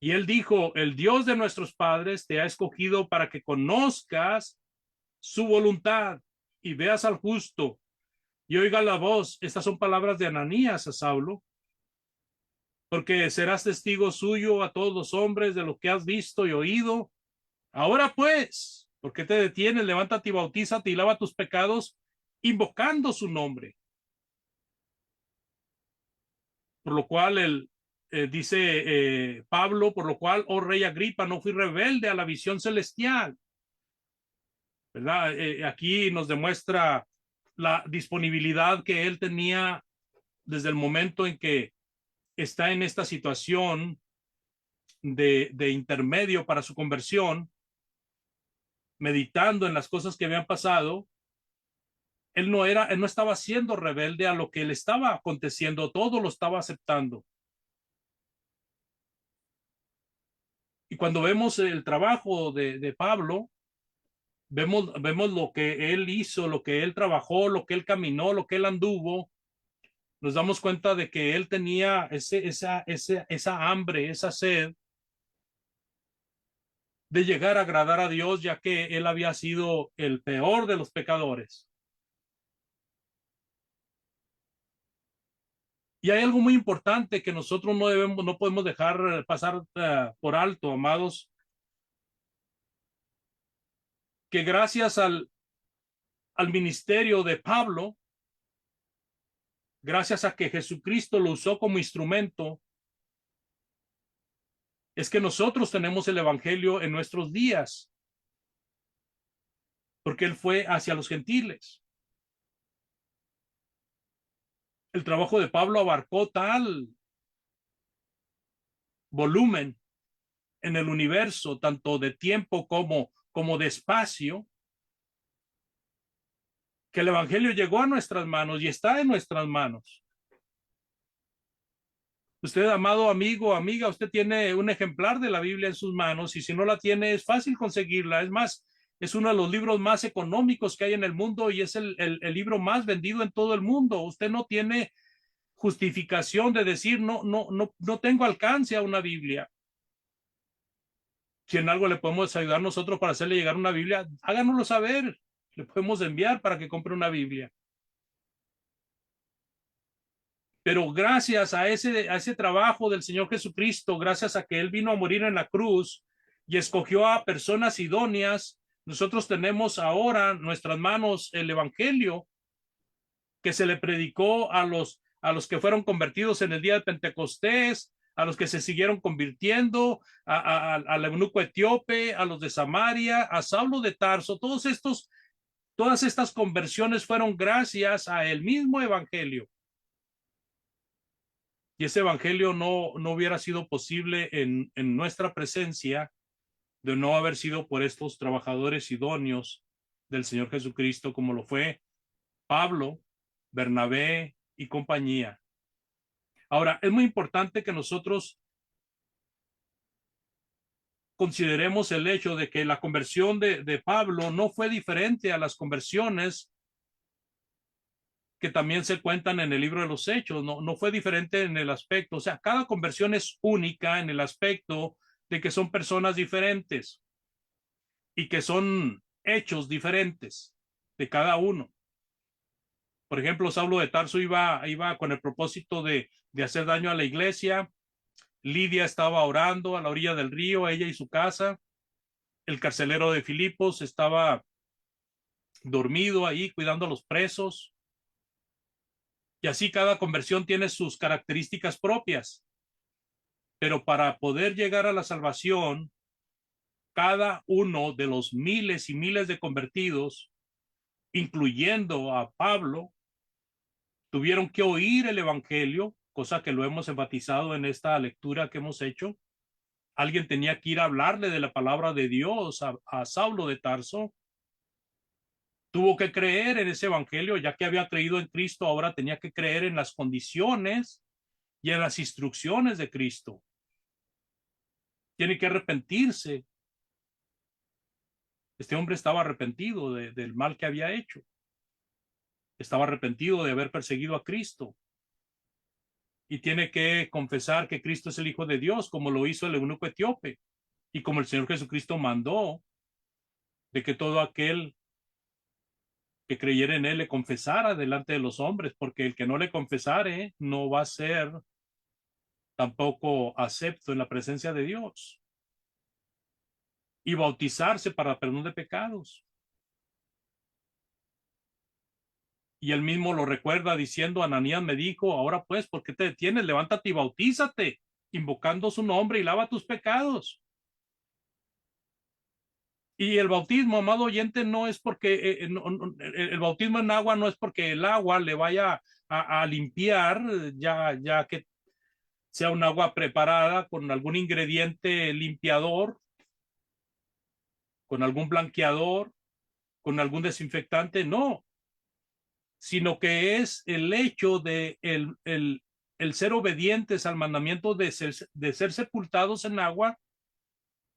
Y él dijo, el Dios de nuestros padres te ha escogido para que conozcas su voluntad y veas al justo y oiga la voz. Estas son palabras de Ananías a Saulo, porque serás testigo suyo a todos los hombres de lo que has visto y oído. Ahora pues, ¿por qué te detienes? Levántate y bautízate y lava tus pecados, invocando su nombre. Por lo cual dice Pablo, por lo cual, oh rey Agripa, no fui rebelde a la visión celestial. ¿Verdad? Aquí nos demuestra la disponibilidad que él tenía desde el momento en que está en esta situación de intermedio para su conversión, meditando en las cosas que habían pasado. Él no estaba siendo rebelde a lo que le estaba aconteciendo, todo lo estaba aceptando. Y cuando vemos el trabajo de Pablo, vemos lo que él hizo, lo que él trabajó, lo que él caminó, lo que él anduvo. Nos damos cuenta de que él tenía esa hambre, esa sed de llegar a agradar a Dios, ya que él había sido el peor de los pecadores. Y hay algo muy importante que nosotros no podemos dejar pasar por alto, amados, que gracias al ministerio de Pablo, gracias a que Jesucristo lo usó como instrumento, es que nosotros tenemos el evangelio en nuestros días, porque él fue hacia los gentiles. El trabajo de Pablo abarcó tal volumen en el universo, tanto de tiempo como de espacio, que el evangelio llegó a nuestras manos y está en nuestras manos. Usted, amado amigo, amiga, usted tiene un ejemplar de la Biblia en sus manos, y si no la tiene, es fácil conseguirla. Es más, es uno de los libros más económicos que hay en el mundo y es el libro más vendido en todo el mundo. Usted no tiene justificación de decir, no tengo alcance a una Biblia. Si en algo le podemos ayudar nosotros para hacerle llegar una Biblia, háganoslo saber. Le podemos enviar para que compre una Biblia. Pero gracias a ese trabajo del Señor Jesucristo, gracias a que Él vino a morir en la cruz y escogió a personas idóneas, nosotros tenemos ahora en nuestras manos el evangelio que se le predicó a los que fueron convertidos en el día de Pentecostés, a los que se siguieron convirtiendo, al eunuco etíope, a los de Samaria, a Saulo de Tarso. Todas estas conversiones fueron gracias a el mismo evangelio. Y ese evangelio no hubiera sido posible en nuestra presencia de no haber sido por estos trabajadores idóneos del Señor Jesucristo, como lo fue Pablo, Bernabé y compañía. Ahora, es muy importante que nosotros consideremos el hecho de que la conversión de Pablo no fue diferente a las conversiones que también se cuentan en el libro de los Hechos. No fue diferente en el aspecto, o sea, cada conversión es única en el aspecto de que son personas diferentes. y que son hechos diferentes de cada uno. Por ejemplo, Saulo de Tarso iba con el propósito de hacer daño a la iglesia. Lidia estaba orando a la orilla del río, ella y su casa. El carcelero de Filipos estaba dormido ahí cuidando a los presos. Y así cada conversión tiene sus características propias. Pero para poder llegar a la salvación, cada uno de los miles y miles de convertidos, incluyendo a Pablo, tuvieron que oír el evangelio, cosa que lo hemos enfatizado en esta lectura que hemos hecho. Alguien tenía que ir a hablarle de la palabra de Dios a Saulo de Tarso. Tuvo que creer en ese evangelio, ya que había creído en Cristo, ahora tenía que creer en las condiciones y en las instrucciones de Cristo. Tiene que arrepentirse. Este hombre estaba arrepentido del mal que había hecho. Estaba arrepentido de haber perseguido a Cristo. Y tiene que confesar que Cristo es el Hijo de Dios, como lo hizo el eunuco etíope. Y como el Señor Jesucristo mandó de que todo aquel que creyera en él le confesara delante de los hombres, porque el que no le confesare no va a ser tampoco acepto en la presencia de Dios. Y bautizarse para perdón de pecados. Y él mismo lo recuerda diciendo, Ananías me dijo, ahora pues, ¿por qué te detienes? Levántate y bautízate, invocando su nombre y lava tus pecados. Y el bautismo, amado oyente, no es porque el bautismo en agua no es porque el agua le vaya a limpiar, ya que sea un agua preparada con algún ingrediente limpiador, con algún blanqueador, con algún desinfectante, no, sino que es el hecho de el ser obedientes al mandamiento de ser sepultados en agua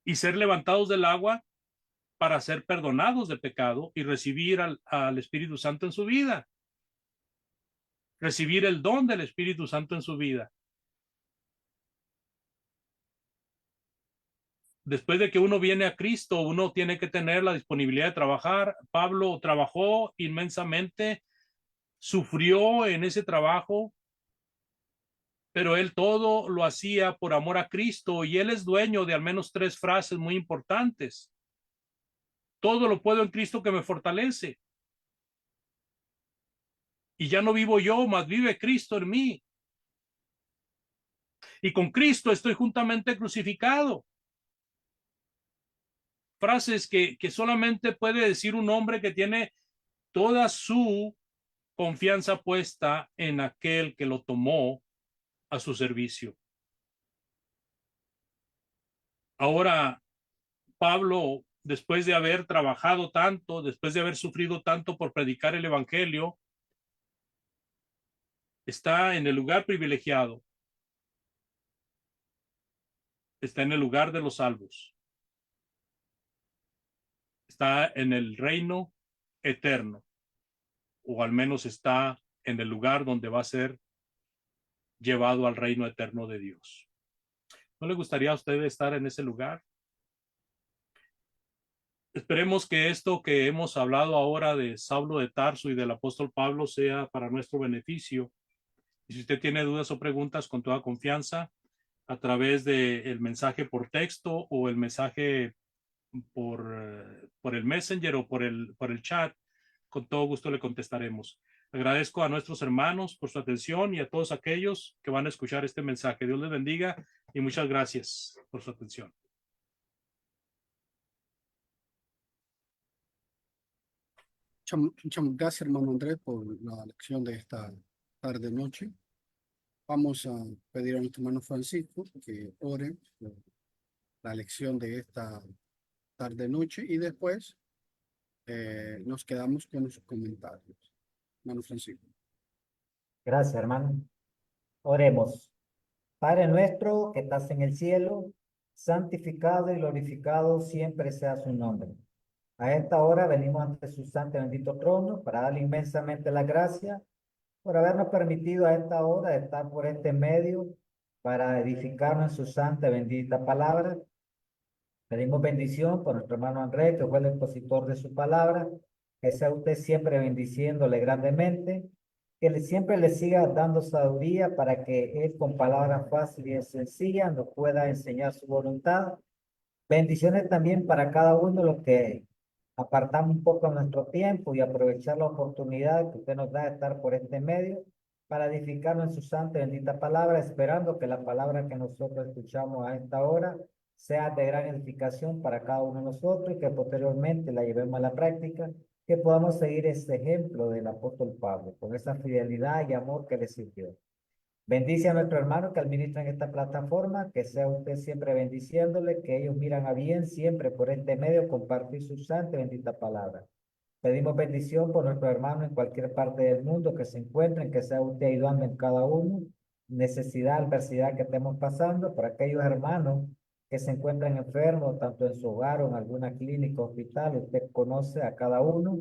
y ser levantados del agua para ser perdonados de pecado y recibir al Espíritu Santo en su vida, recibir el don del Espíritu Santo en su vida. Después de que uno viene a Cristo, uno tiene que tener la disponibilidad de trabajar. Pablo trabajó inmensamente, sufrió en ese trabajo, pero él todo lo hacía por amor a Cristo y él es dueño de al menos 3 frases muy importantes. Todo lo puedo en Cristo que me fortalece. Y ya no vivo yo, mas vive Cristo en mí. Y con Cristo estoy juntamente crucificado. Frases que solamente puede decir un hombre que tiene toda su confianza puesta en aquel que lo tomó a su servicio. Ahora, Pablo, después de haber trabajado tanto, después de haber sufrido tanto por predicar el evangelio, está en el lugar privilegiado, está en el lugar de los salvos, está en el reino eterno, o al menos está en el lugar donde va a ser llevado al reino eterno de Dios. ¿No le gustaría a usted estar en ese lugar? Esperemos que esto que hemos hablado ahora de Saulo de Tarso y del apóstol Pablo sea para nuestro beneficio. Y si usted tiene dudas o preguntas, con toda confianza, a través del mensaje por texto o el mensaje por el Messenger o por el chat, con todo gusto le contestaremos. Agradezco a nuestros hermanos por su atención y a todos aquellos que van a escuchar este mensaje. Dios les bendiga y muchas gracias por su atención. Muchas gracias, hermano Andrés, por la lección de esta tarde-noche. Vamos a pedir a nuestro hermano Francisco que ore por la lección de esta tarde-noche y después nos quedamos con los comentarios. Hermano Francisco. Gracias, hermano. Oremos. Padre nuestro que estás en el cielo, santificado y glorificado siempre sea su nombre. A esta hora venimos ante su santo y bendito trono para darle inmensamente la gracia por habernos permitido a esta hora estar por este medio para edificarnos en su santa y bendita palabra. Pedimos bendición por nuestro hermano Andrés, que fue el expositor de su palabra, que sea usted siempre bendiciéndole grandemente, que siempre le siga dando sabiduría para que él con palabras fáciles y sencillas nos pueda enseñar su voluntad. Bendiciones también para cada uno de los que apartamos un poco nuestro tiempo y aprovechar la oportunidad que usted nos da de estar por este medio para edificarnos en su santa y bendita palabra, esperando que la palabra que nosotros escuchamos a esta hora sea de gran edificación para cada uno de nosotros y que posteriormente la llevemos a la práctica, que podamos seguir este ejemplo del apóstol Pablo, con esa fidelidad y amor que le sirvió. Bendice a nuestros hermanos que administran esta plataforma, que sea usted siempre bendiciéndole, que ellos miran a bien siempre por este medio compartir su santa y bendita palabra. Pedimos bendición por nuestros hermanos en cualquier parte del mundo que se encuentren, que sea usted ayudando en cada uno, necesidad, adversidad que estemos pasando, por aquellos hermanos que se encuentran enfermos, tanto en su hogar o en alguna clínica o hospital, usted conoce a cada uno.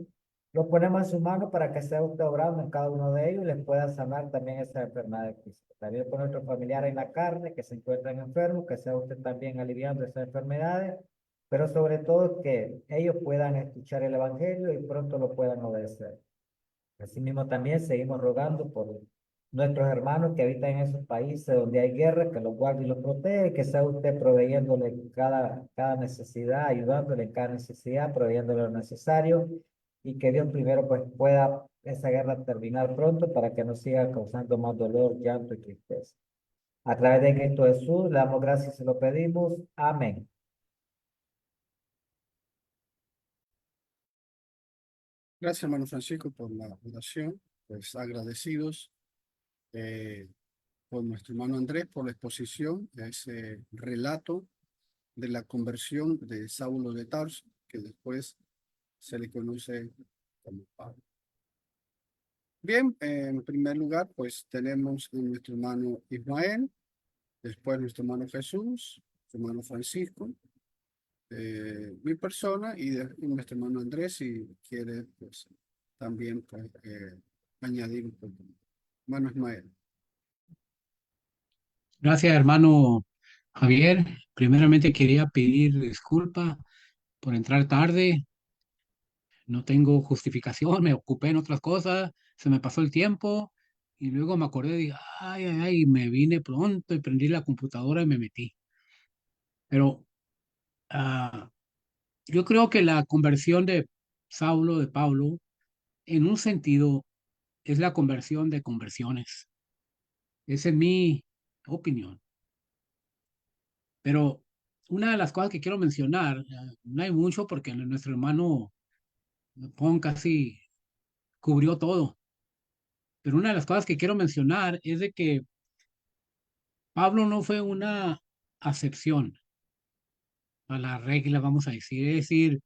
Lo ponemos en su mano para que sea usted obrando en cada uno de ellos y les pueda sanar también esa enfermedad de Cristo. También por nuestros familiares en la carne que se encuentran enfermos, que sea usted también aliviando esas enfermedades, pero sobre todo que ellos puedan escuchar el Evangelio y pronto lo puedan obedecer. Asimismo también seguimos rogando por nuestros hermanos que habitan en esos países donde hay guerra, que los guarde y los protege, que sea usted proveyéndole cada necesidad, ayudándole en cada necesidad, proveyéndole lo necesario y que Dios primero pues pueda esa guerra terminar pronto para que no siga causando más dolor, llanto y tristeza. A través de Cristo Jesús, le damos gracias y se lo pedimos. Amén. Gracias, hermano Francisco, por la oración. Pues agradecidos por nuestro hermano Andrés por la exposición de ese relato de la conversión de Saulo de Tarso, que después se le conoce como Pablo. Bien, en primer lugar, pues tenemos a nuestro hermano Ismael, después nuestro hermano Jesús, nuestro hermano Francisco, mi persona y nuestro hermano Andrés, si quiere, pues también pues, añadir un poco. Hermano Ismael. Gracias, hermano Javier. Primeramente quería pedir disculpas por entrar tarde. No tengo justificación, me ocupé en otras cosas, se me pasó el tiempo y luego me acordé y ay, ay, ay, me vine pronto y prendí la computadora y me metí. Pero ah, yo creo que la conversión de Saulo, de Pablo, en un sentido, es la conversión de conversiones. Esa es mi opinión. Pero una de las cosas que quiero mencionar, no hay mucho porque nuestro hermano Pon casi cubrió todo, pero una de las cosas que quiero mencionar es de que Pablo no fue una acepción a la regla, vamos a decir. Es decir,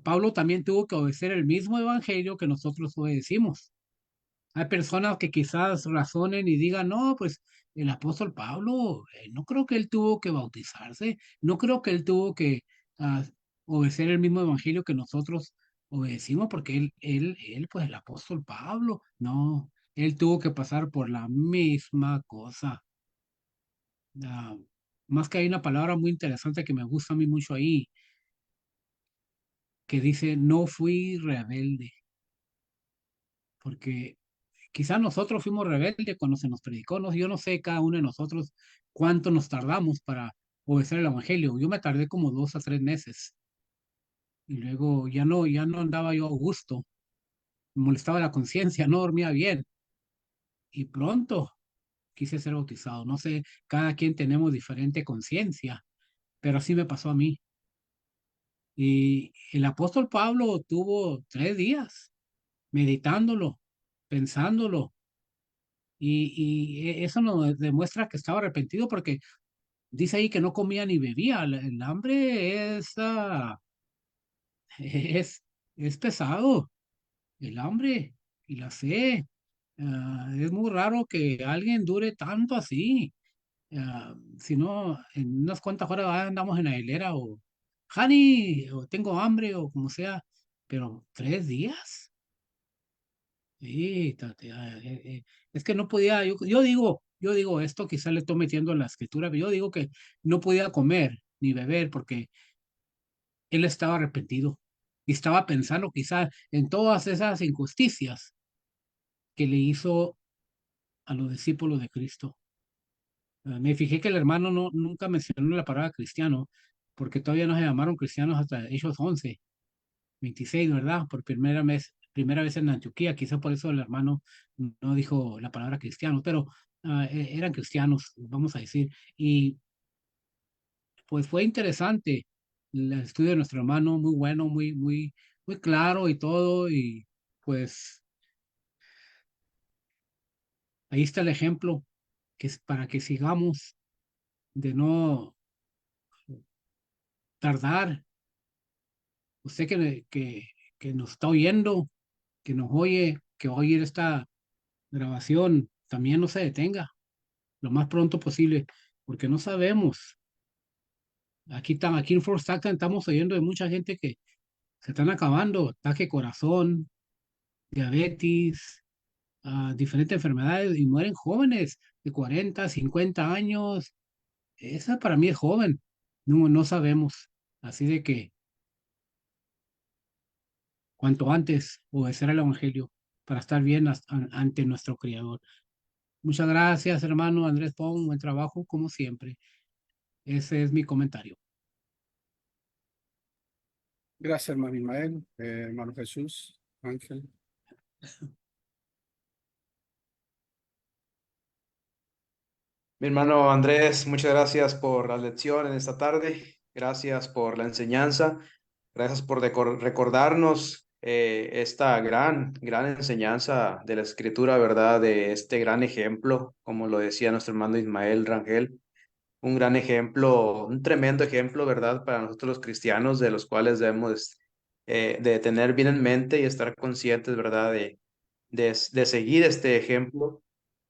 Pablo también tuvo que obedecer el mismo evangelio que nosotros obedecimos. Hay personas que quizás razonen y digan, no, pues el apóstol Pablo, no creo que él tuvo que bautizarse, no creo que él tuvo que ah, obedecer el mismo evangelio que nosotros obedecimos, porque pues el apóstol Pablo, no, él tuvo que pasar por la misma cosa. Ah, más que hay una palabra muy interesante que me gusta a mí mucho ahí, que dice, no fui rebelde, porque quizás nosotros fuimos rebeldes cuando se nos predicó, ¿no? Yo no sé cada uno de nosotros cuánto nos tardamos para obedecer el evangelio. Yo me tardé como 2 a 3 meses y luego ya no andaba yo a gusto, me molestaba la conciencia, no dormía bien y pronto quise ser bautizado. No sé, cada quien tenemos diferente conciencia, pero así me pasó a mí. Y el apóstol Pablo tuvo 3 días meditándolo, pensándolo. Y eso nos demuestra que estaba arrepentido porque dice ahí que no comía ni bebía. El hambre es, es pesado, el hambre y la sed. Es muy raro que alguien dure tanto así. Si no, en unas cuantas horas andamos en la hilera o, Hani, o tengo hambre o como sea, pero 3 días. Sí, es que no podía, yo digo esto, quizá le estoy metiendo en la escritura, pero yo digo que no podía comer ni beber, porque él estaba arrepentido y estaba pensando quizá en todas esas injusticias que le hizo a los discípulos de Cristo. Me fijé que el hermano nunca mencionó la palabra cristiano, porque todavía no se llamaron cristianos hasta Hechos 11:26, ¿verdad? Por primera vez en Antioquía, quizá por eso el hermano no dijo la palabra cristiano, pero eran cristianos, vamos a decir. Y pues fue interesante el estudio de nuestro hermano, muy bueno, muy claro y todo, y pues ahí está el ejemplo que es para que sigamos de no tardar. Usted que nos está oyendo, que nos oye, que va a oír esta grabación, también no se detenga lo más pronto posible, porque no sabemos. Aquí en Fort Stockton estamos oyendo de mucha gente que se están acabando, ataque de corazón, diabetes, diferentes enfermedades y mueren jóvenes de 40, 50 años. Esa para mí es joven. No sabemos. Así de que cuanto antes obedecer al Evangelio para estar bien ante nuestro Creador. Muchas gracias, hermano Andrés Pong. Buen trabajo, como siempre. Ese es mi comentario. Gracias, hermano Ismael, hermano Jesús, Ángel. Mi hermano Andrés, muchas gracias por la lección en esta tarde. Gracias por la enseñanza. Gracias por recordarnos esta gran enseñanza de la Escritura, ¿verdad? De este gran ejemplo, como lo decía nuestro hermano Ismael Rangel. Un gran ejemplo, un tremendo ejemplo, ¿verdad? Para nosotros los cristianos, de los cuales debemos de tener bien en mente y estar conscientes, ¿verdad? De seguir este ejemplo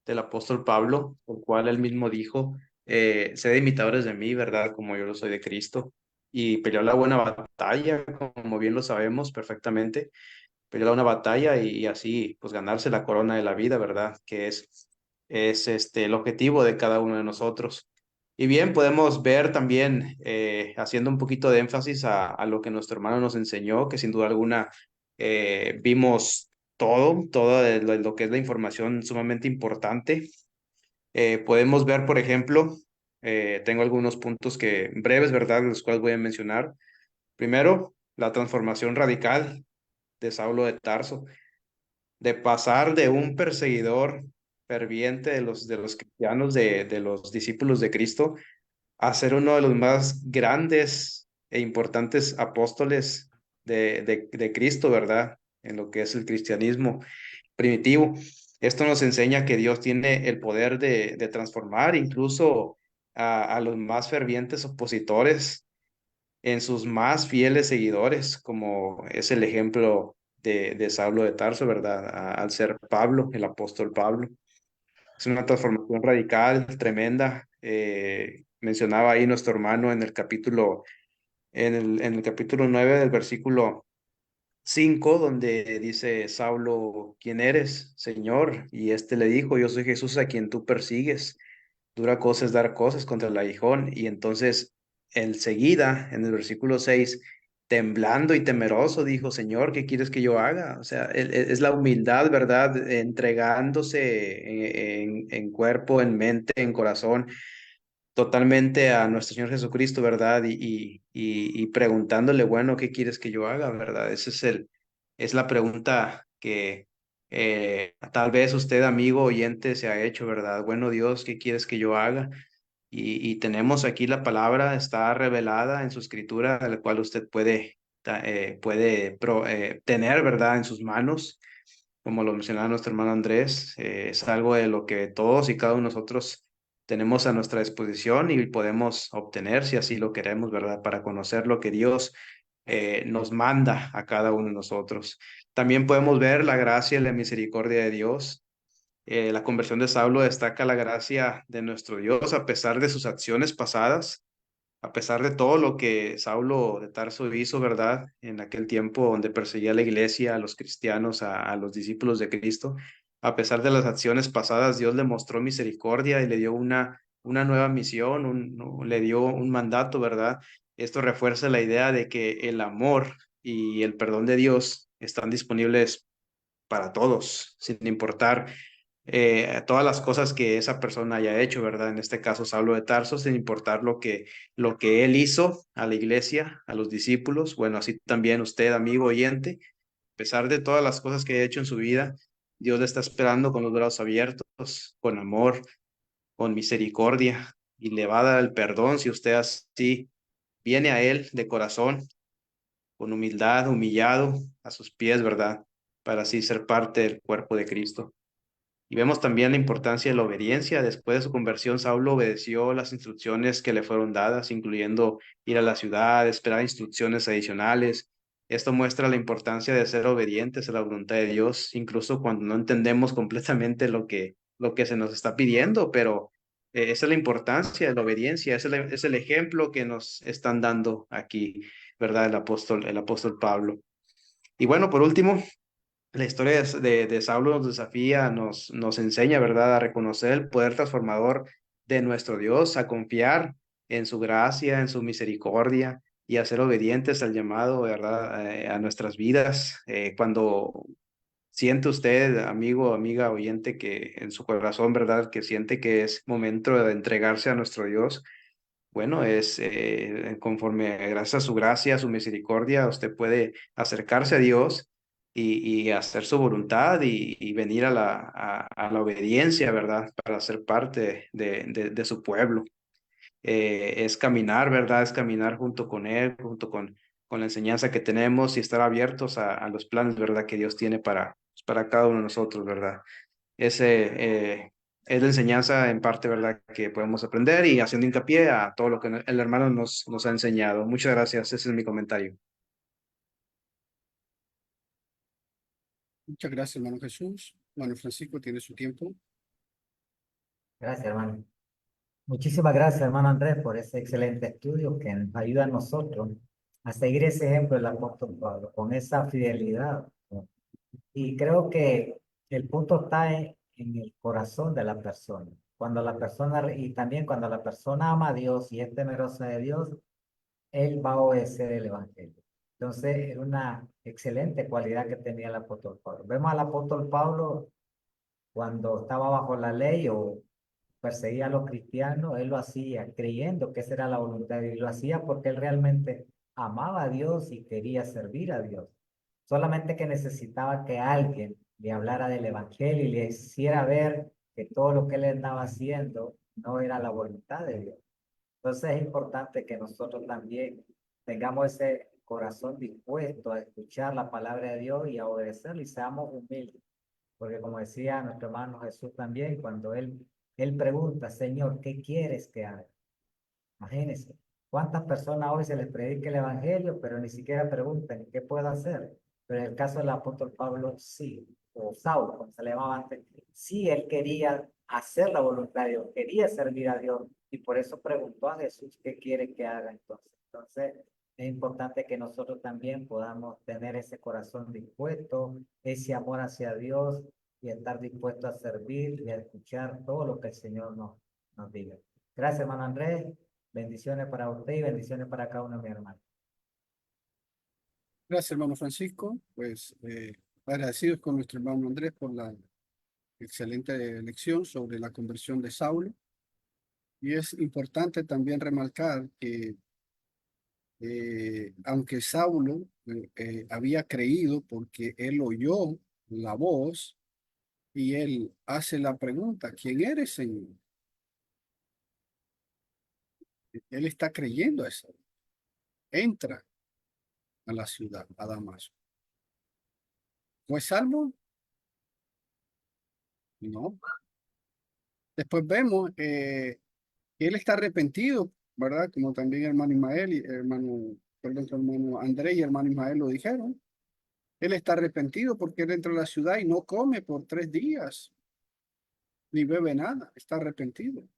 del apóstol Pablo, el cual él mismo dijo, sed imitadores de mí, ¿verdad? Como yo lo soy de Cristo. Y peleó la buena batalla, como bien lo sabemos perfectamente, peleó la buena batalla y así, pues ganarse la corona de la vida, ¿verdad? Que es el objetivo de cada uno de nosotros. Y bien, podemos ver también, haciendo un poquito de énfasis a lo que nuestro hermano nos enseñó, que sin duda alguna vimos todo lo que es la información sumamente importante. Podemos ver, por ejemplo, tengo algunos puntos que breves, ¿verdad? Los cuales voy a mencionar. Primero, la transformación radical de Saulo de Tarso, de pasar de un perseguidor ferviente de los cristianos, de los discípulos de Cristo, a ser uno de los más grandes e importantes apóstoles de Cristo, ¿verdad? En lo que es el cristianismo primitivo. Esto nos enseña que Dios tiene el poder de transformar incluso a los más fervientes opositores en sus más fieles seguidores, como es el ejemplo de Saulo de Tarso, ¿verdad? Al ser Pablo, el apóstol Pablo. Es una transformación radical, tremenda. Mencionaba ahí nuestro hermano en el capítulo 9 del versículo 5, donde dice Saulo, ¿quién eres, Señor? Y este le dijo, yo soy Jesús a quien tú persigues. Dura cosa es dar cosas contra el aguijón. Y entonces, enseguida, en el versículo 6, temblando y temeroso, dijo, Señor, ¿qué quieres que yo haga? O sea, es la humildad, ¿verdad? Entregándose en cuerpo, en mente, en corazón, totalmente a nuestro Señor Jesucristo, ¿verdad? Y preguntándole, bueno, ¿qué quieres que yo haga, verdad? Es la pregunta que tal vez usted, amigo oyente, se ha hecho, ¿verdad? Bueno, Dios, ¿qué quieres que yo haga? Y tenemos aquí la palabra, está revelada en su escritura, la cual usted puede tener, ¿verdad? En sus manos, como lo mencionaba nuestro hermano Andrés, es algo de lo que todos y cada uno de nosotros tenemos a nuestra disposición y podemos obtener, si así lo queremos, ¿verdad? Para conocer lo que Dios nos manda a cada uno de nosotros. También podemos ver la gracia y la misericordia de Dios. La conversión de Saulo destaca la gracia de nuestro Dios a pesar de sus acciones pasadas, a pesar de todo lo que Saulo de Tarso hizo, ¿verdad? En aquel tiempo donde perseguía a la iglesia, a los cristianos, a los discípulos de Cristo. A pesar de las acciones pasadas, Dios le mostró misericordia y le dio una una nueva misión, le dio un mandato, ¿verdad? Esto refuerza la idea de que el amor y el perdón de Dios están disponibles para todos, sin importar todas las cosas que esa persona haya hecho, ¿verdad? En este caso, Saulo de Tarso, sin importar lo que él hizo a la iglesia, a los discípulos, bueno, así también usted, amigo oyente, a pesar de todas las cosas que ha hecho en su vida, Dios le está esperando con los brazos abiertos, con amor, con misericordia, y le va a dar el perdón si usted así viene a Él de corazón, con humildad, humillado a sus pies, ¿verdad? Para así ser parte del cuerpo de Cristo. Y vemos también la importancia de la obediencia. Después de su conversión, Saulo obedeció las instrucciones que le fueron dadas, incluyendo ir a la ciudad, esperar instrucciones adicionales. Esto muestra la importancia de ser obedientes a la voluntad de Dios, incluso cuando no entendemos completamente lo que se nos está pidiendo, pero esa es la importancia de la obediencia, es el ejemplo que nos están dando aquí, ¿verdad? El apóstol Pablo. Y bueno, por último, la historia de Saulo nos desafía, nos enseña, ¿verdad?, a reconocer el poder transformador de nuestro Dios, a confiar en su gracia, en su misericordia y a ser obedientes al llamado, ¿verdad?, a nuestras vidas. Cuando siente usted, amigo, amiga, oyente, que en su corazón, ¿verdad?, que siente que es momento de entregarse a nuestro Dios, bueno, es conforme, gracias a su gracia, a su misericordia, usted puede acercarse a Dios y hacer su voluntad y venir a la obediencia, ¿verdad? Para ser parte de su pueblo. Es caminar, ¿verdad? Es caminar junto con Él, con la enseñanza que tenemos y estar abiertos a los planes, ¿verdad? Que Dios tiene para cada uno de nosotros, ¿verdad? Es la enseñanza en parte, ¿verdad?, que podemos aprender y haciendo hincapié a todo lo que el hermano nos ha enseñado. Muchas gracias, ese es mi comentario. Muchas gracias, hermano Jesús. Bueno, Francisco tiene su tiempo. Gracias, hermano. Muchísimas gracias, hermano Andrés, por ese excelente estudio que nos ayuda a nosotros a seguir ese ejemplo del apóstol Pablo, con esa fidelidad, ¿no? Y creo que el punto está en el corazón de la persona. Cuando la persona, y también cuando la persona ama a Dios y es temerosa de Dios, él va a obedecer el evangelio. Entonces, era una excelente cualidad que tenía el apóstol Pablo. Vemos al apóstol Pablo cuando estaba bajo la ley o perseguía a los cristianos, él lo hacía creyendo que esa era la voluntad de Dios. Lo hacía porque él realmente amaba a Dios y quería servir a Dios. Solamente que necesitaba que alguien le hablara del evangelio y le hiciera ver que todo lo que él andaba haciendo no era la voluntad de Dios. Entonces es importante que nosotros también tengamos ese corazón dispuesto a escuchar la palabra de Dios y a obedecerla y seamos humildes. Porque como decía nuestro hermano Jesús también, cuando él pregunta, Señor, ¿qué quieres que haga? Imagínense, ¿cuántas personas hoy se les predica el evangelio, pero ni siquiera preguntan qué puedo hacer? Pero en el caso del apóstol Pablo, sí, o Saulo, como se le llamaba antes, sí, él quería hacer la voluntad de Dios, quería servir a Dios, y por eso preguntó a Jesús qué quiere que haga entonces. Entonces, es importante que nosotros también podamos tener ese corazón dispuesto, ese amor hacia Dios, y estar dispuesto a servir y a escuchar todo lo que el Señor nos diga. Gracias, hermano Andrés. Bendiciones para usted y bendiciones para cada uno de mis hermanos. Gracias, hermano Francisco. Pues agradecidos con nuestro hermano Andrés por la excelente lección sobre la conversión de Saulo. Y es importante también remarcar que aunque Saulo había creído porque él oyó la voz y él hace la pregunta, ¿quién eres, Señor? Él está creyendo eso. Entra a la ciudad, a Damasco. ¿Fue salvo? No. Después vemos que él está arrepentido, ¿verdad? Como también hermano Ismael y hermano Andrés y hermano Ismael lo dijeron. Él está arrepentido porque él entra a la ciudad y no come por 3 días, ni bebe nada, está arrepentido.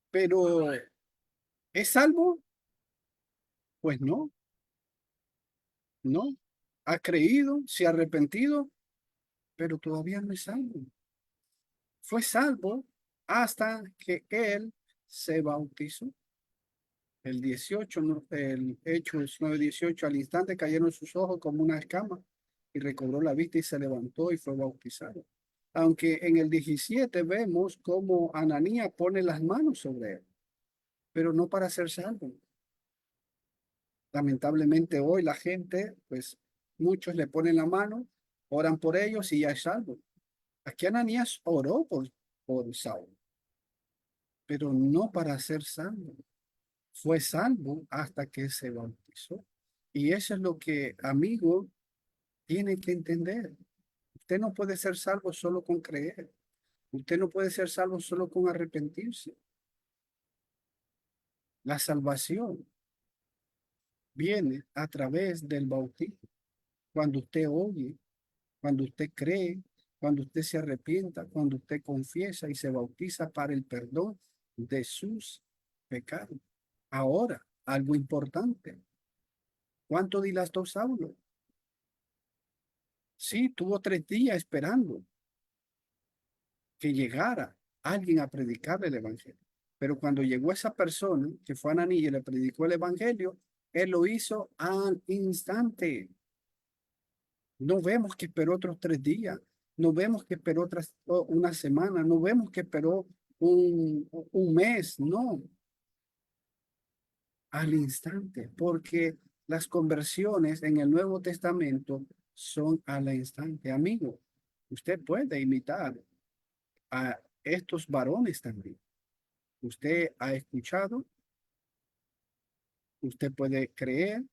Pero, ¿es salvo? Pues no, no. Ha creído, se ha arrepentido, pero todavía no es salvo. Fue salvo hasta que él se bautizó. El 18, el Hechos 9:18, al instante cayeron sus ojos como una escama y recobró la vista y se levantó y fue bautizado. Aunque en el 17 vemos cómo Ananías pone las manos sobre él, pero no para ser salvo. Lamentablemente hoy la gente, pues muchos le ponen la mano, oran por ellos y ya es salvo. Aquí Ananías oró por Saulo, pero no para ser salvo. Fue salvo hasta que se bautizó. Y eso es lo que, amigo, tiene que entender. Usted no puede ser salvo solo con creer. Usted no puede ser salvo solo con arrepentirse. La salvación viene a través del bautismo. Cuando usted oye, cuando usted cree, cuando usted se arrepienta, cuando usted confiesa y se bautiza para el perdón de sus pecados. Ahora, algo importante. ¿Cuánto dilató Saulo? Sí, tuvo 3 días esperando que llegara alguien a predicarle el evangelio. Pero cuando llegó esa persona, que fue Ananías, y le predicó el evangelio, él lo hizo al instante. No vemos que esperó otros 3 días, no vemos que esperó una semana, no vemos que esperó un mes, no, al instante, porque las conversiones en el Nuevo Testamento son al instante. Amigo, usted puede imitar a estos varones también. Usted ha escuchado, usted puede creer,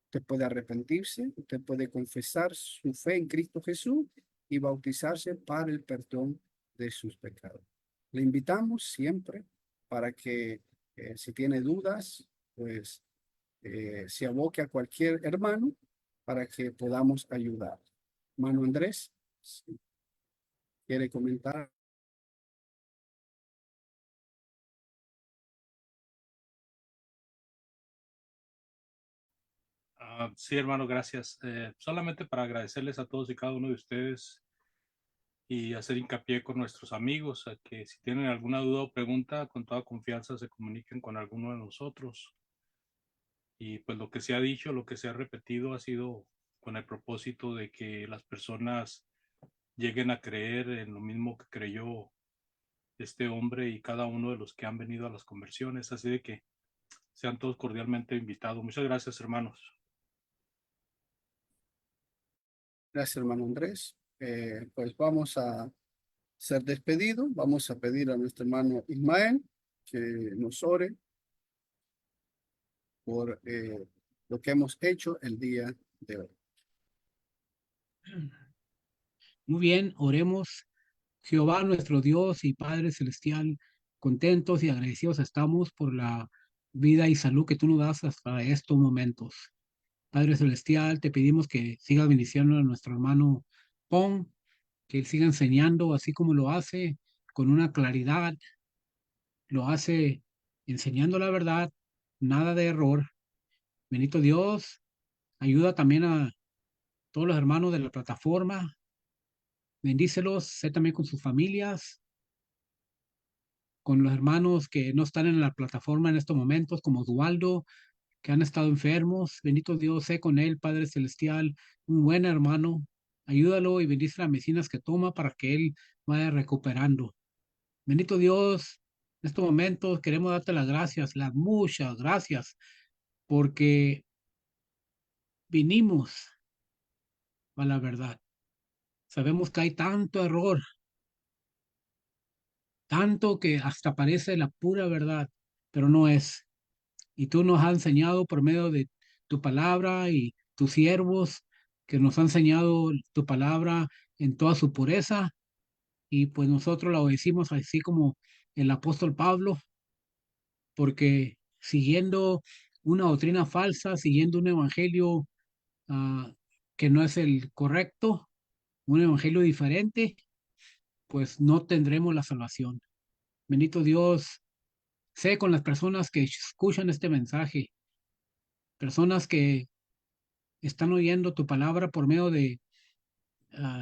usted puede arrepentirse, usted puede confesar su fe en Cristo Jesús y bautizarse para el perdón de sus pecados. Le invitamos siempre para que si tiene dudas, pues se aboque a cualquier hermano para que podamos ayudar. Hermano Andrés, si quiere comentar. Sí, hermano, gracias. Solamente para agradecerles a todos y cada uno de ustedes y hacer hincapié con nuestros amigos a que si tienen alguna duda o pregunta, con toda confianza se comuniquen con alguno de nosotros. Y pues lo que se ha dicho, lo que se ha repetido ha sido con el propósito de que las personas lleguen a creer en lo mismo que creyó este hombre y cada uno de los que han venido a las conversiones. Así de que sean todos cordialmente invitados. Muchas gracias, hermanos. Gracias, hermano Andrés. Pues vamos a ser despedidos. Vamos a pedir a nuestro hermano Ismael que nos ore por lo que hemos hecho el día de hoy. Muy bien, oremos. Jehová, nuestro Dios y Padre Celestial, contentos y agradecidos estamos por la vida y salud que tú nos das hasta estos momentos. Padre Celestial, te pedimos que sigas bendiciendo a nuestro hermano Pon, que él siga enseñando así como lo hace, con una claridad, lo hace enseñando la verdad, nada de error. Bendito Dios, ayuda también a todos los hermanos de la plataforma, bendícelos, sé también con sus familias, con los hermanos que no están en la plataforma en estos momentos, como Dualdo, que han estado enfermos. Bendito Dios, sé con él, Padre Celestial, un buen hermano. Ayúdalo y bendice las medicinas que toma para que él vaya recuperando. Bendito Dios, en estos momentos queremos darte las gracias, las muchas gracias, porque vinimos a la verdad. Sabemos que hay tanto error, tanto que hasta parece la pura verdad, pero no es. Y tú nos has enseñado por medio de tu palabra y tus siervos que nos han enseñado tu palabra en toda su pureza y pues nosotros la obedecimos así como el apóstol Pablo, porque siguiendo una doctrina falsa, siguiendo un evangelio que no es el correcto, un evangelio diferente, pues no tendremos la salvación. Bendito Dios, sé con las personas que escuchan este mensaje, personas que están oyendo tu palabra por medio de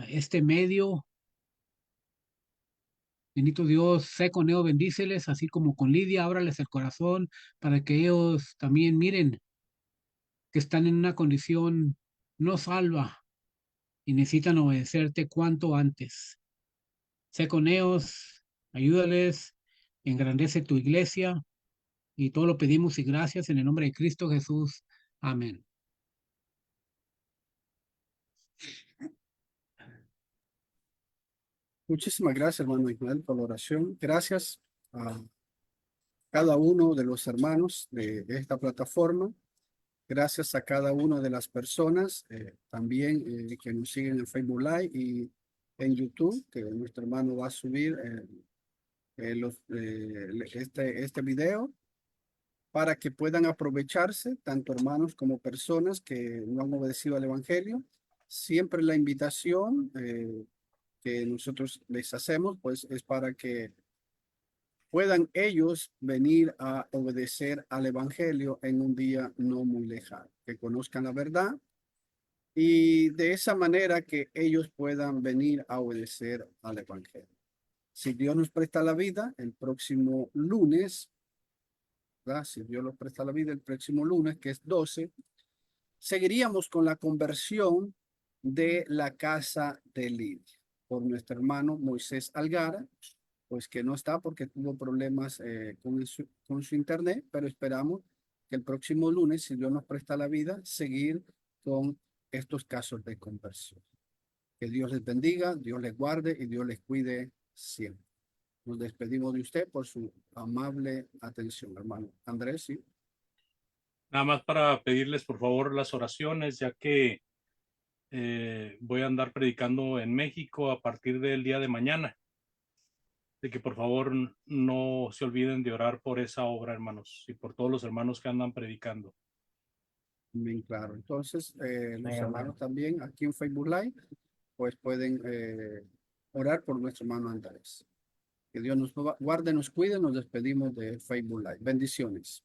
este medio. Bendito Dios, sé con ellos, bendíceles, así como con Lidia, ábrales el corazón para que ellos también miren que están en una condición no salva y necesitan obedecerte cuanto antes. Sé con ellos, ayúdales, engrandece tu iglesia y todo lo pedimos y gracias en el nombre de Cristo Jesús. Amén. Muchísimas gracias, hermano Ismael, por la oración. Gracias a cada uno de los hermanos de esta plataforma. Gracias a cada una de las personas también que nos siguen en Facebook Live y en YouTube, que nuestro hermano va a subir este video para que puedan aprovecharse, tanto hermanos como personas que no han obedecido al Evangelio. Siempre la invitación que nosotros les hacemos, pues es para que puedan ellos venir a obedecer al Evangelio en un día no muy lejano, que conozcan la verdad y de esa manera que ellos puedan venir a obedecer al Evangelio. Si Dios nos presta la vida, el próximo lunes, ¿verdad? Si Dios nos presta la vida, el próximo lunes, que es 12, seguiríamos con la conversión de la casa de Lidia por nuestro hermano Moisés Algara, pues que no está porque tuvo problemas con su internet, pero esperamos que el próximo lunes, si Dios nos presta la vida, seguir con estos casos de conversión. Que Dios les bendiga, Dios les guarde y Dios les cuide siempre. Nos despedimos de usted por su amable atención, hermano. Andrés, sí. Nada más para pedirles por favor las oraciones, ya que voy a andar predicando en México a partir del día de mañana. De que por favor no se olviden de orar por esa obra, hermanos, y por todos los hermanos que andan predicando. Bien claro. Entonces, los Amén, hermanos hermano. también aquí en Facebook Live, pues pueden orar por nuestro hermano Andrés. Que Dios nos guarde, nos cuide, nos despedimos de Facebook Live. Bendiciones.